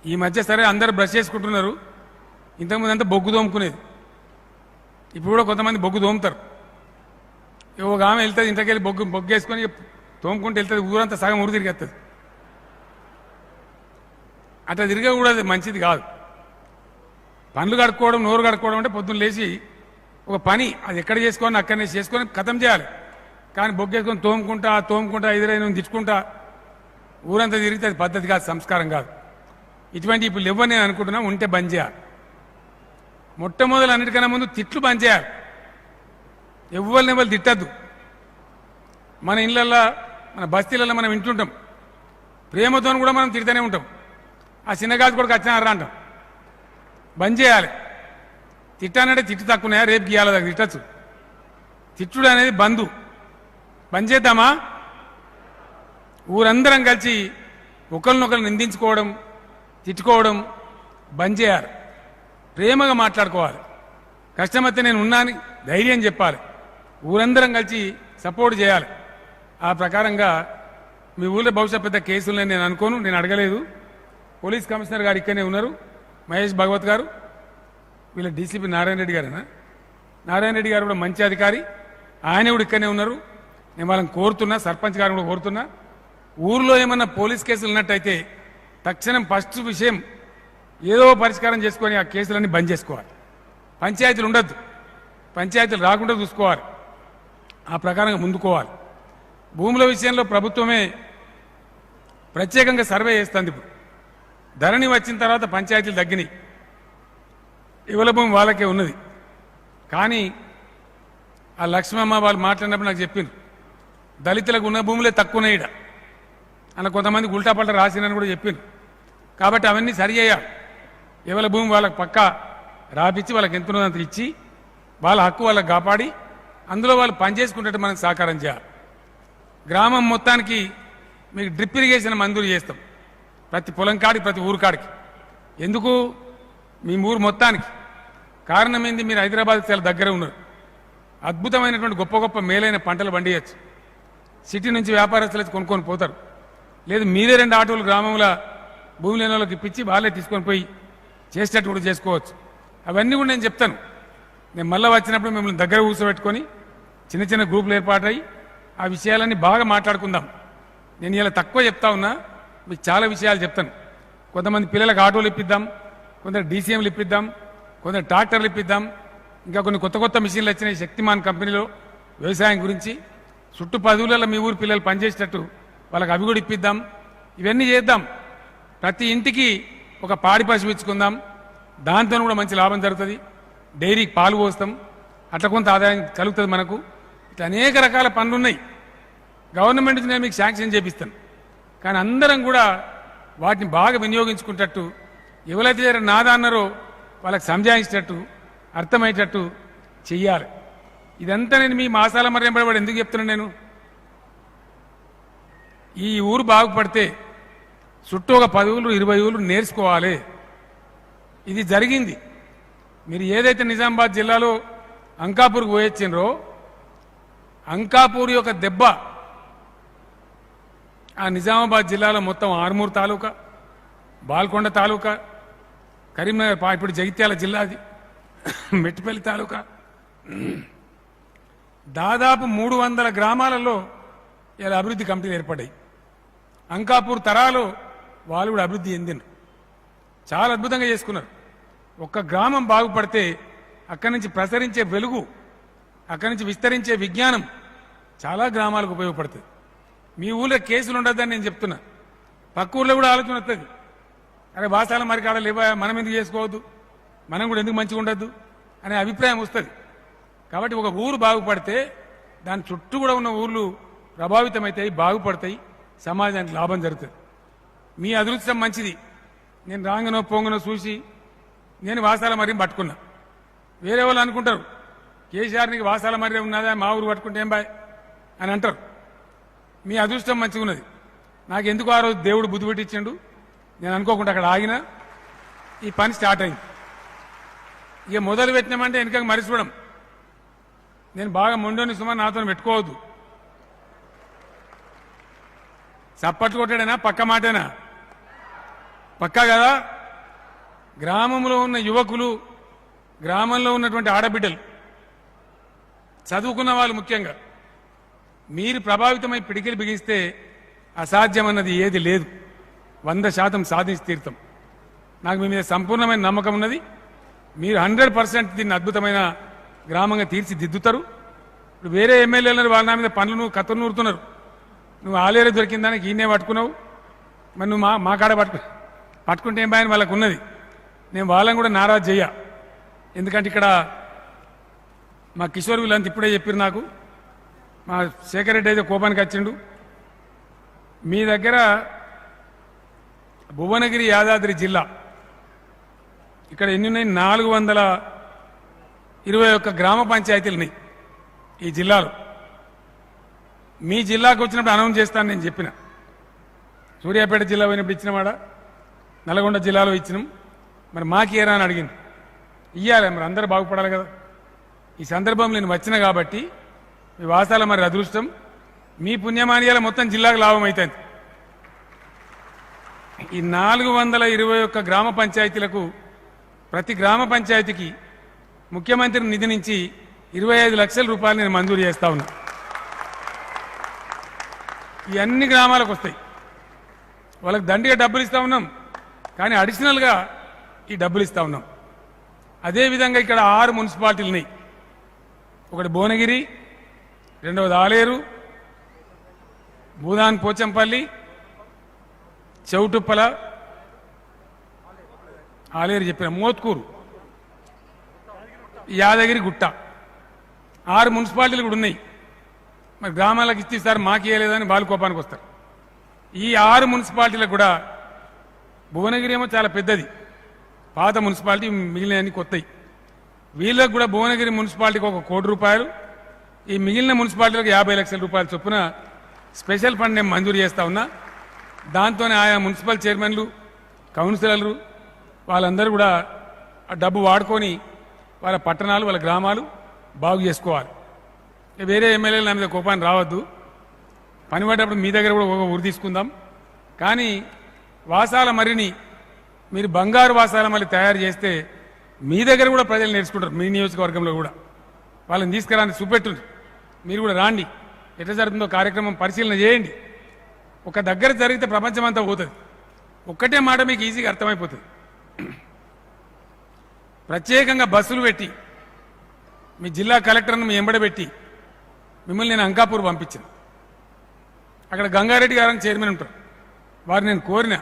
ఈ మధ్య సరే అందరు బ్రష్ చేసుకుంటున్నారు, ఇంతకుముందు అంతా బొగ్గు తోముకునేది, ఇప్పుడు కూడా కొంతమంది బొగ్గు తోముతారు. ఒక ఆమె వెళ్తుంది ఇంతకెళ్ళి బొగ్గు వేసుకొని తోముకుంటూ వెళ్తుంది, ఊరంతా సగం ఊరు తిరిగేస్తుంది. అట్లా తిరగకూడదు, మంచిది కాదు. పనులు కడుక్కోవడం, నోరు కడుక్కోవడం అంటే పొద్దున్న లేచి ఒక పని, అది ఎక్కడ చేసుకోని అక్కడనే చేసుకొని ఖతం చేయాలి. కానీ బొగ్గేసుకొని తోముకుంటా ఎదురైన తిట్టుకుంటా ఊరంతా తిరిగితే అది పద్ధతి కాదు, సంస్కారం కాదు. ఇటువంటి ఇప్పుడు ఇవ్వని నేను అనుకుంటున్నా, ఉంటే బంద్ చేయాలి. మొట్టమొదలు అన్నిటికన్నా ముందు తిట్లు బంద్ చేయాలి. ఎవరు తిట్టద్దు. మన ఇళ్ళల్లో, మన బస్తీలలో మనం వింటుంటాం, ప్రేమతో కూడా మనం తిడుతూనే ఉంటాం. ఆ చిన్నగాజు కూడా వచ్చినారా అంటాం. బంద్ చేయాలి. తిట్టానంటే తిట్టు తక్కువనాయా, రేపు గీయాలి, దగ్గర తిట్టచ్చు. తిట్టుడు అనేది బంద్ చేద్దామా? ఊరందరం కలిసి ఒకరినొకరు నిందించుకోవడం, తిట్టుకోవడం బంద్ చేయాలి. ప్రేమగా మాట్లాడుకోవాలి. కష్టమైతే నేను ఉన్నాను ధైర్యం చెప్పాలి. ఊరందరం కలిసి సపోర్ట్ చేయాలి. ఆ ప్రకారంగా మీ ఊళ్ళో బహుశా పెద్ద కేసులని నేను అనుకోను, నేను అడగలేదు. పోలీస్ కమిషనర్ గారు ఇక్కడనే ఉన్నారు, మహేష్ భగవత్ గారు, వీళ్ళ డీసీపీ నారాయణ రెడ్డి గారేనా, నారాయణ రెడ్డి గారు కూడా మంచి అధికారి, ఆయన కూడా ఇక్కడనే ఉన్నారు. నేను వాళ్ళని కోరుతున్నా, సర్పంచ్ గారిని కూడా కోరుతున్నా, ఊర్లో ఏమన్నా పోలీస్ కేసులు ఉన్నట్టయితే తక్షణం ఫస్ట్ విషయం ఏదో పరిష్కారం చేసుకొని ఆ కేసులన్నీ బంద్ చేసుకోవాలి. పంచాయతీలు ఉండద్దు, పంచాయతీలు రాకుండా చూసుకోవాలి. ఆ ప్రకారంగా ముందుకోవాలి. భూముల విషయంలో ప్రభుత్వమే ప్రత్యేకంగా సర్వే చేస్తుంది. ఇప్పుడు ధరణి వచ్చిన తర్వాత పంచాయతీలు తగ్గినాయి, ఇవ్వల భూమి వాళ్ళకే ఉన్నది. కానీ ఆ లక్ష్మమ్మ వాళ్ళు మాట్లాడినప్పుడు నాకు చెప్పిండ్రు, దళితులకు ఉన్న భూములే తక్కువనే ఇడ అన్న కొంతమంది ఉల్టాపల్ట రాసినని కూడా చెప్పిండ్రు. కాబట్టి అవన్నీ సరి చేయాలి. ఇవ్వల భూమి వాళ్ళకి పక్కా రాపిచ్చి వాళ్ళకి ఎంత ఉన్నదంత ఇచ్చి వాళ్ళ హక్కు వాళ్ళకి కాపాడి అందులో వాళ్ళు పనిచేసుకున్నట్టు మనకు సహకారం చేయాలి. గ్రామం మొత్తానికి మీకు డ్రిప్ ఇరిగేషన్ మంజూరు చేస్తాం. ప్రతి పొలం కాడికి ప్రతి ఊరు కాడికి. ఎందుకు? మీ ఊరు మొత్తానికి. కారణం ఏంది? మీరు హైదరాబాద్ చాలా దగ్గర ఉన్నారు. అద్భుతమైనటువంటి గొప్ప గొప్ప మేలైన పంటలు పండియచ్చు. సిటీ నుంచి వ్యాపారస్తులు వచ్చి కొనుక్కొని పోతారు. లేదు మీరే 2 ఆటోలు గ్రామంలో భూమి లేని వాళ్ళకి ఇప్పించి వాళ్ళే తీసుకొని పోయి చేసేటట్టు కూడా చేసుకోవచ్చు. అవన్నీ కూడా నేను చెప్తాను. నేను మళ్ళీ వచ్చినప్పుడు మిమ్మల్ని దగ్గర కూర్చోబెట్టుకొని చిన్న చిన్న గ్రూపులు ఏర్పాటయ్యి ఆ విషయాలన్నీ బాగా మాట్లాడుకుందాం. నేను ఇలా తక్కువ చెప్తా ఉన్నా, మీకు చాలా విషయాలు చెప్తాను. కొంతమంది పిల్లలకు ఆటోలు ఇప్పిద్దాం, కొందరు డీసీఎంలు ఇప్పిద్దాం, కొందరు ట్రాక్టర్లు ఇప్పిద్దాం, ఇంకా కొన్ని కొత్త కొత్త మిషన్లు వచ్చినాయి శక్తిమాన్ కంపెనీలో వ్యవసాయం గురించి. చుట్టూ 10 ఊళ్ళలో మీ ఊరు పిల్లలు పనిచేసేటట్టు వాళ్ళకి అవి కూడా ఇప్పిద్దాం. ఇవన్నీ చేద్దాం. ప్రతి ఇంటికి ఒక పాడి పశువు ఇచ్చుకుందాం. దాంతో కూడా మంచి లాభం జరుగుతుంది. డైరీకి పాలు పోస్తాం, అట్లా కొంత ఆదాయం కలుగుతుంది మనకు. ఇట్లా అనేక రకాల పనులు ఉన్నాయి. గవర్నమెంట్ నుంచి నేను మీకు శాంక్షన్ చేపిస్తాను. కానీ అందరం కూడా వాటిని బాగా వినియోగించుకుంటట్టు, ఎవరైతే నాదా అన్నారో వాళ్ళకి సంజాయించేటట్టు, అర్థమయ్యేటట్టు చెయ్యాలి. ఇదంతా నేను మీ మాసాల మర్యంబడి ఎందుకు చెప్తున్నాను? నేను ఈ ఊరు బాగుపడితే చుట్టూ ఒక 10 ఊళ్ళు 20 ఊళ్ళు నేర్చుకోవాలి. ఇది జరిగింది. మీరు ఏదైతే నిజామాబాద్ జిల్లాలో అంకాపూర్కి పోయొచ్చినరో, అంకాపూర్ యొక్క దెబ్బ ఆ నిజామాబాద్ జిల్లాలో మొత్తం ఆర్మూర్ తాలూకా, బాల్కొండ తాలూకా, కరీంనగర్, ఇప్పుడు జగిత్యాల జిల్లాది, మెట్టిపల్లి తాలూకా, దాదాపు 300 గ్రామాలలో ఇలా అభివృద్ధి కమిటీలు ఏర్పడ్డాయి. అంకాపూర్ తరాలో వాళ్ళు కూడా అభివృద్ధి చెందినారు. చాలా అద్భుతంగా చేసుకున్నారు. ఒక్క గ్రామం బాగుపడితే అక్కడి నుంచి ప్రసరించే వెలుగు, అక్కడి నుంచి విస్తరించే విజ్ఞానం చాలా గ్రామాలకు ఉపయోగపడుతుంది. మీ ఊళ్ళో కేసులు ఉండొద్దని నేను చెప్తున్నా. పక్క ఊళ్ళో కూడా ఆలోచన వస్తుంది. అరే వాసాల మరి కాడ లేవా, మనం ఎందుకు చేసుకోవద్దు, మనం కూడా ఎందుకు మంచిగా ఉండొద్దు అనే అభిప్రాయం వస్తుంది. కాబట్టి ఒక ఊరు బాగుపడితే దాని చుట్టూ కూడా ఉన్న ఊర్లు ప్రభావితమవుతాయి, బాగుపడతాయి, సమాజానికి లాభం జరుగుతుంది. మీ అదృష్టం మంచిది. నేను రాంగనో పొంగనో చూసి నేను వాసాల మర్యం పట్టుకున్నా. వేరే వాళ్ళు అనుకుంటారు కేసీఆర్ నీకు వాసాల మర్యం ఉన్నదా, మా ఊరు పట్టుకుంటే ఏం బాయ్ అని అంటారు. మీ అదృష్టం మంచిగా ఉన్నది. నాకు ఎందుకు ఆ రోజు దేవుడు బుద్ధి పెట్టించిండు, నేను అనుకోకుండా అక్కడ ఆగినా ఈ పని స్టార్ట్ అయింది. ఇక మొదలు పెట్టినామంటే వెనుక మరిచిపోవడం. నేను బాగా మొండోని సుమా నాతో పెట్టుకోవద్దు. చప్పట్లు కొట్టాడేనా, పక్క మాటేనా? పక్కా కదా. గ్రామంలో ఉన్న యువకులు, గ్రామంలో ఉన్నటువంటి ఆడబిడ్డలు, చదువుకున్న వాళ్ళు ముఖ్యంగా మీరు ప్రభావితమై పిడికిలు బిగిస్తే అసాధ్యమన్నది ఏది లేదు. 100% సాధించి తీరుతాం. నాకు మీ మీద సంపూర్ణమైన నమ్మకం ఉన్నది. మీరు 100% దీన్ని అద్భుతమైన గ్రామంగా తీర్చిదిద్దుతారు. ఇప్పుడు వేరే ఎమ్మెల్యేలు వాళ్ళ నా మీద పనులు కథలు నూరుతున్నారు. నువ్వు ఆలేరు దొరికిన దానికి ఈయనే పట్టుకున్నావు, మరి నువ్వు మా కాడ పట్టుకుంటే ఏం బాయని వాళ్ళకు ఉన్నది. నేను వాళ్ళని కూడా నారాజు చెయ్య. ఎందుకంటే ఇక్కడ మా కిషోర్ వీళ్ళంతా ఇప్పుడే చెప్పారు నాకు. మా శేఖర్ రెడ్డి అయితే కోపానికి వచ్చిండు. మీ దగ్గర భువనగిరి యాదాద్రి జిల్లా ఇక్కడ ఎన్ని ఉన్నాయి? 421 గ్రామ పంచాయతీలు ఉన్నాయి ఈ జిల్లాలో. మీ జిల్లాకు వచ్చినప్పుడు అనౌన్స్ చేస్తాను నేను చెప్పిన. సూర్యాపేట జిల్లా పోయినప్పుడు ఇచ్చినవాడ, నల్గొండ జిల్లాలో ఇచ్చినాం. మరి మాకేరా అని అడిగింది. ఇయ్యాలి, మరి అందరూ బాగుపడాలి కదా. ఈ సందర్భంలో నేను వచ్చిన కాబట్టి మీ వాసాల మరి అదృష్టం, మీ పుణ్యమానియాల మొత్తం జిల్లాకు లాభం అవుతుంది. ఈ 421 గ్రామ పంచాయతీలకు ప్రతి గ్రామ పంచాయతీకి ముఖ్యమంత్రి నిధి నుంచి 25 లక్షల రూపాయలు నేను మంజూరు చేస్తా ఉన్నా. ఈ అన్ని గ్రామాలకు వస్తాయి. వాళ్ళకి దండిగా డబ్బులు ఇస్తా ఉన్నాం, కానీ అడిషనల్గా ఈ డబ్బులు ఇస్తా ఉన్నాం. అదేవిధంగా ఇక్కడ 6 మున్సిపాలిటీలు ఉన్నాయి. ఒకటి భువనగిరి, రెండవది ఆలేరు, భూదాన్ పోచంపల్లి, చౌటుప్పల, ఆలేరు చెప్పిన, మోత్కూరు, యాదగిరి గుట్ట, 6 మున్సిపాలిటీలు కూడా ఉన్నాయి. మరి గ్రామాలకు ఇచ్చిస్తారు, మాకు ఇవ్వలేదని వాళ్ళు కోపానికి వస్తారు. ఈ 6 మున్సిపాలిటీలకు కూడా భువనగిరి ఏమో చాలా పెద్దది, పాత మున్సిపాలిటీ, మిగిలినవన్నీ కొత్తవి. వీళ్ళకు కూడా భువనగిరి మున్సిపాలిటీకి 1 కోటి రూపాయలు, ఈ మిగిలిన మున్సిపాలిటీలకు 50 లక్షల రూపాయల చొప్పున స్పెషల్ ఫండ్ నేను మంజూరు చేస్తా ఉన్నా. దాంతోనే ఆయా మున్సిపల్ చైర్మన్లు కౌన్సిలర్లు వాళ్ళందరూ కూడా ఆ డబ్బు వాడుకొని వాళ్ళ పట్టణాలు వాళ్ళ గ్రామాలు బాగు చేసుకోవాలి. వేరే ఎమ్మెల్యేలు నా మీద కోపాన్ని రావద్దు. పని పడ్డప్పుడు మీ దగ్గర కూడా ఒక ఊరు తీసుకుందాం. కానీ వాసాల మరిని మీరు బంగారు వాసాల మళ్ళీ తయారు చేస్తే మీ దగ్గర కూడా ప్రజలు నేర్చుకుంటారు. మీ నియోజకవర్గంలో కూడా వాళ్ళని తీసుకురాని చూపెట్టుంది. మీరు కూడా రాండి, ఎట్లా జరుగుతుందో కార్యక్రమం పరిశీలన చేయండి. ఒక దగ్గర జరిగితే ప్రపంచం అంతా పోతుంది. ఒక్కటే మాట మీకు ఈజీగా అర్థమైపోతుంది. ప్రత్యేకంగా బస్సులు పెట్టి మీ జిల్లా కలెక్టర్ను మీ ఎంబడబెట్టి మిమ్మల్ని నేను అంకాపూర్ పంపించాను. అక్కడ గంగారెడ్డి గారని చైర్మన్ ఉంటారు. వారు నేను కోరిన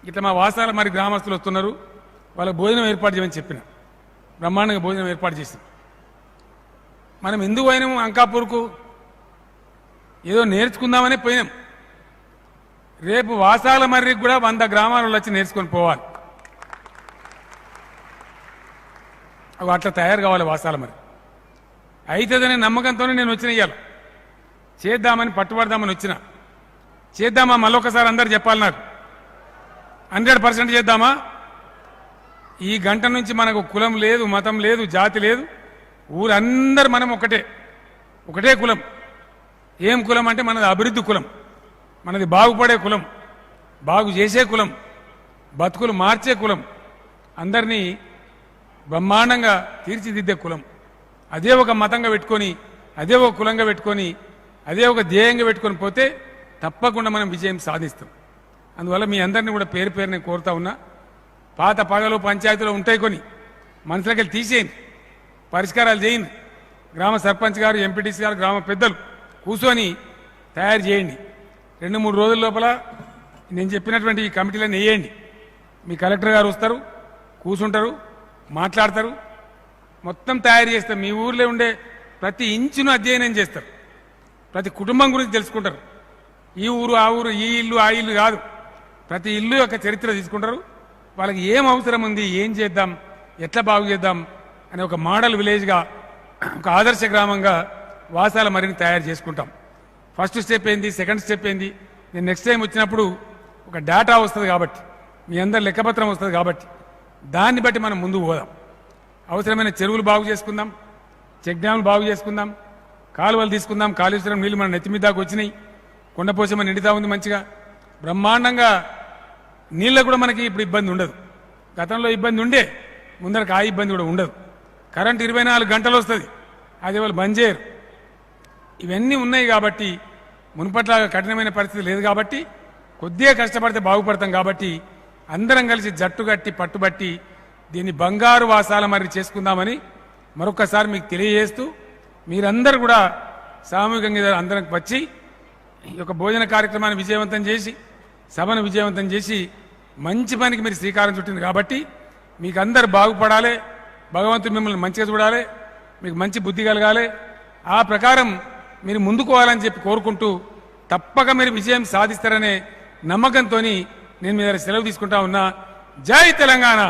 ఇట్లా మా వాసాల మరి గ్రామస్తులు వస్తున్నారు, వాళ్ళకి భోజనం ఏర్పాటు చేయమని చెప్పిన. బ్రహ్మాండంగా భోజనం ఏర్పాటు చేసింది. మనం ఎందుకు పోయినాము అంకాపూర్కు? ఏదో నేర్చుకుందామనే పోయినాం. రేపు వాసాల మర్రికి కూడా 100 గ్రామాలలో వచ్చి నేర్చుకొని పోవాలి. అట్లా తయారు కావాలి వాసాల మరి. అవుతుందనే నమ్మకంతోనే నేను వచ్చిన ఇయ్యాల చేద్దామని పట్టుబడదామని వచ్చిన. చేద్దామా? మళ్ళొకసారి అందరు చెప్పాలి నాకు. 100% చేద్దామా? ఈ గంట నుంచి మనకు కులం లేదు, మతం లేదు, జాతి లేదు. ఊరందరూ మనం ఒకటే కులం. ఏం కులం అంటే మనది అభివృద్ధి కులం, మనది బాగుపడే కులం, బాగు చేసే కులం, బతుకులు మార్చే కులం, అందరినీ బ్రహ్మాండంగా తీర్చిదిద్దే కులం. అదే ఒక మతంగా పెట్టుకొని, అదే ఒక కులంగా పెట్టుకొని, అదే ఒక ధ్యేయంగా పెట్టుకొని పోతే తప్పకుండా మనం విజయం సాధిస్తాం. అందువల్ల మీ అందరినీ కూడా పేరు పేరు నేను కోరుతా ఉన్నా. పాత పగలు పంచాయతీలో ఉంటాయి, కొన్ని మనసులకి తీసేయండి, పరిష్కారాలు చేయండి. గ్రామ సర్పంచ్ గారు, ఎంపీటీసీ గారు, గ్రామ పెద్దలు కూర్చొని తయారు చేయండి. 2-3 రోజుల లోపల నేను చెప్పినటువంటి ఈ కమిటీలను వేయండి. మీ కలెక్టర్ గారు వస్తారు, కూర్చుంటారు, మాట్లాడతారు, మొత్తం తయారు చేస్తారు. మీ ఊర్లో ఉండే ప్రతి ఇంచును అధ్యయనం చేస్తారు. ప్రతి కుటుంబం గురించి తెలుసుకుంటారు. ఈ ఊరు ఆ ఊరు, ఈ ఇల్లు ఆ ఇల్లు కాదు, ప్రతి ఇల్లు యొక్క చరిత్ర తీసుకుంటారు. వాళ్ళకి ఏం అవసరం ఉంది, ఏం చేద్దాం, ఎట్లా బాగు చేద్దాం అనే ఒక మోడల్ విలేజ్గా, ఒక ఆదర్శ గ్రామంగా వాసాల మరిని తయారు చేసుకుంటాం. ఫస్ట్ స్టెప్ ఏంది, సెకండ్ స్టెప్ ఏంది, నేను నెక్స్ట్ టైం వచ్చినప్పుడు ఒక డేటా వస్తుంది కాబట్టి, మీ అందరు లెక్కపత్రం వస్తుంది కాబట్టి దాన్ని బట్టి మనం ముందుకు పోదాం. అవసరమైన చెరువులు బాగు చేసుకుందాం, చెక్ డ్యాములు బాగు చేసుకుందాం, కాలువలు తీసుకుందాం. కాళేశ్వరం నీళ్లు మన నెత్తి మీద దాకా వచ్చినాయి, కొండపోచమ్మ నిండుతా ఉంది మంచిగా బ్రహ్మాండంగా. నీళ్ళకు కూడా మనకి ఇప్పుడు ఇబ్బంది ఉండదు. గతంలో ఇబ్బంది ఉండే, ముందరకు ఆ ఇబ్బంది కూడా ఉండదు. కరెంట్ 24 గంటలు వస్తుంది, అది వాళ్ళు బంద్ చేయరు. ఇవన్నీ ఉన్నాయి కాబట్టి మునుపట్లాగా కఠినమైన పరిస్థితి లేదు కాబట్టి కొద్దిగా కష్టపడితే బాగుపడతాం. కాబట్టి అందరం కలిసి జట్టు కట్టి పట్టుబట్టి దీన్ని బంగారు వాసాల మరి చేసుకుందామని మరొకసారి మీకు తెలియజేస్తూ, మీరందరూ కూడా సామూహికంగా అందరం వచ్చి ఈ యొక్క భోజన కార్యక్రమాన్ని విజయవంతం చేసి, సభను విజయవంతం చేసి మంచి పనికి మీరు శ్రీకారం చుట్టింది కాబట్టి మీకు అందరు బాగుపడాలి, భగవంతుడు మిమ్మల్ని మంచిగా చూడాలి, మీకు మంచి బుద్ధి కలగాలి, ఆ ప్రకారం మీరు ముందుకోవాలని చెప్పి కోరుకుంటూ తప్పక మీరు విజయం సాధిస్తారనే నమ్మకంతో నేను మీ దగ్గర సెలవు తీసుకుంటా ఉన్నా. జై తెలంగాణ.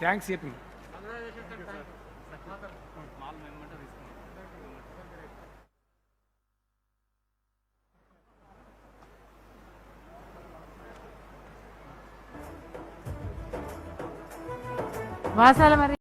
థ్యాంక్స్ చెప్పి వాసాల మరి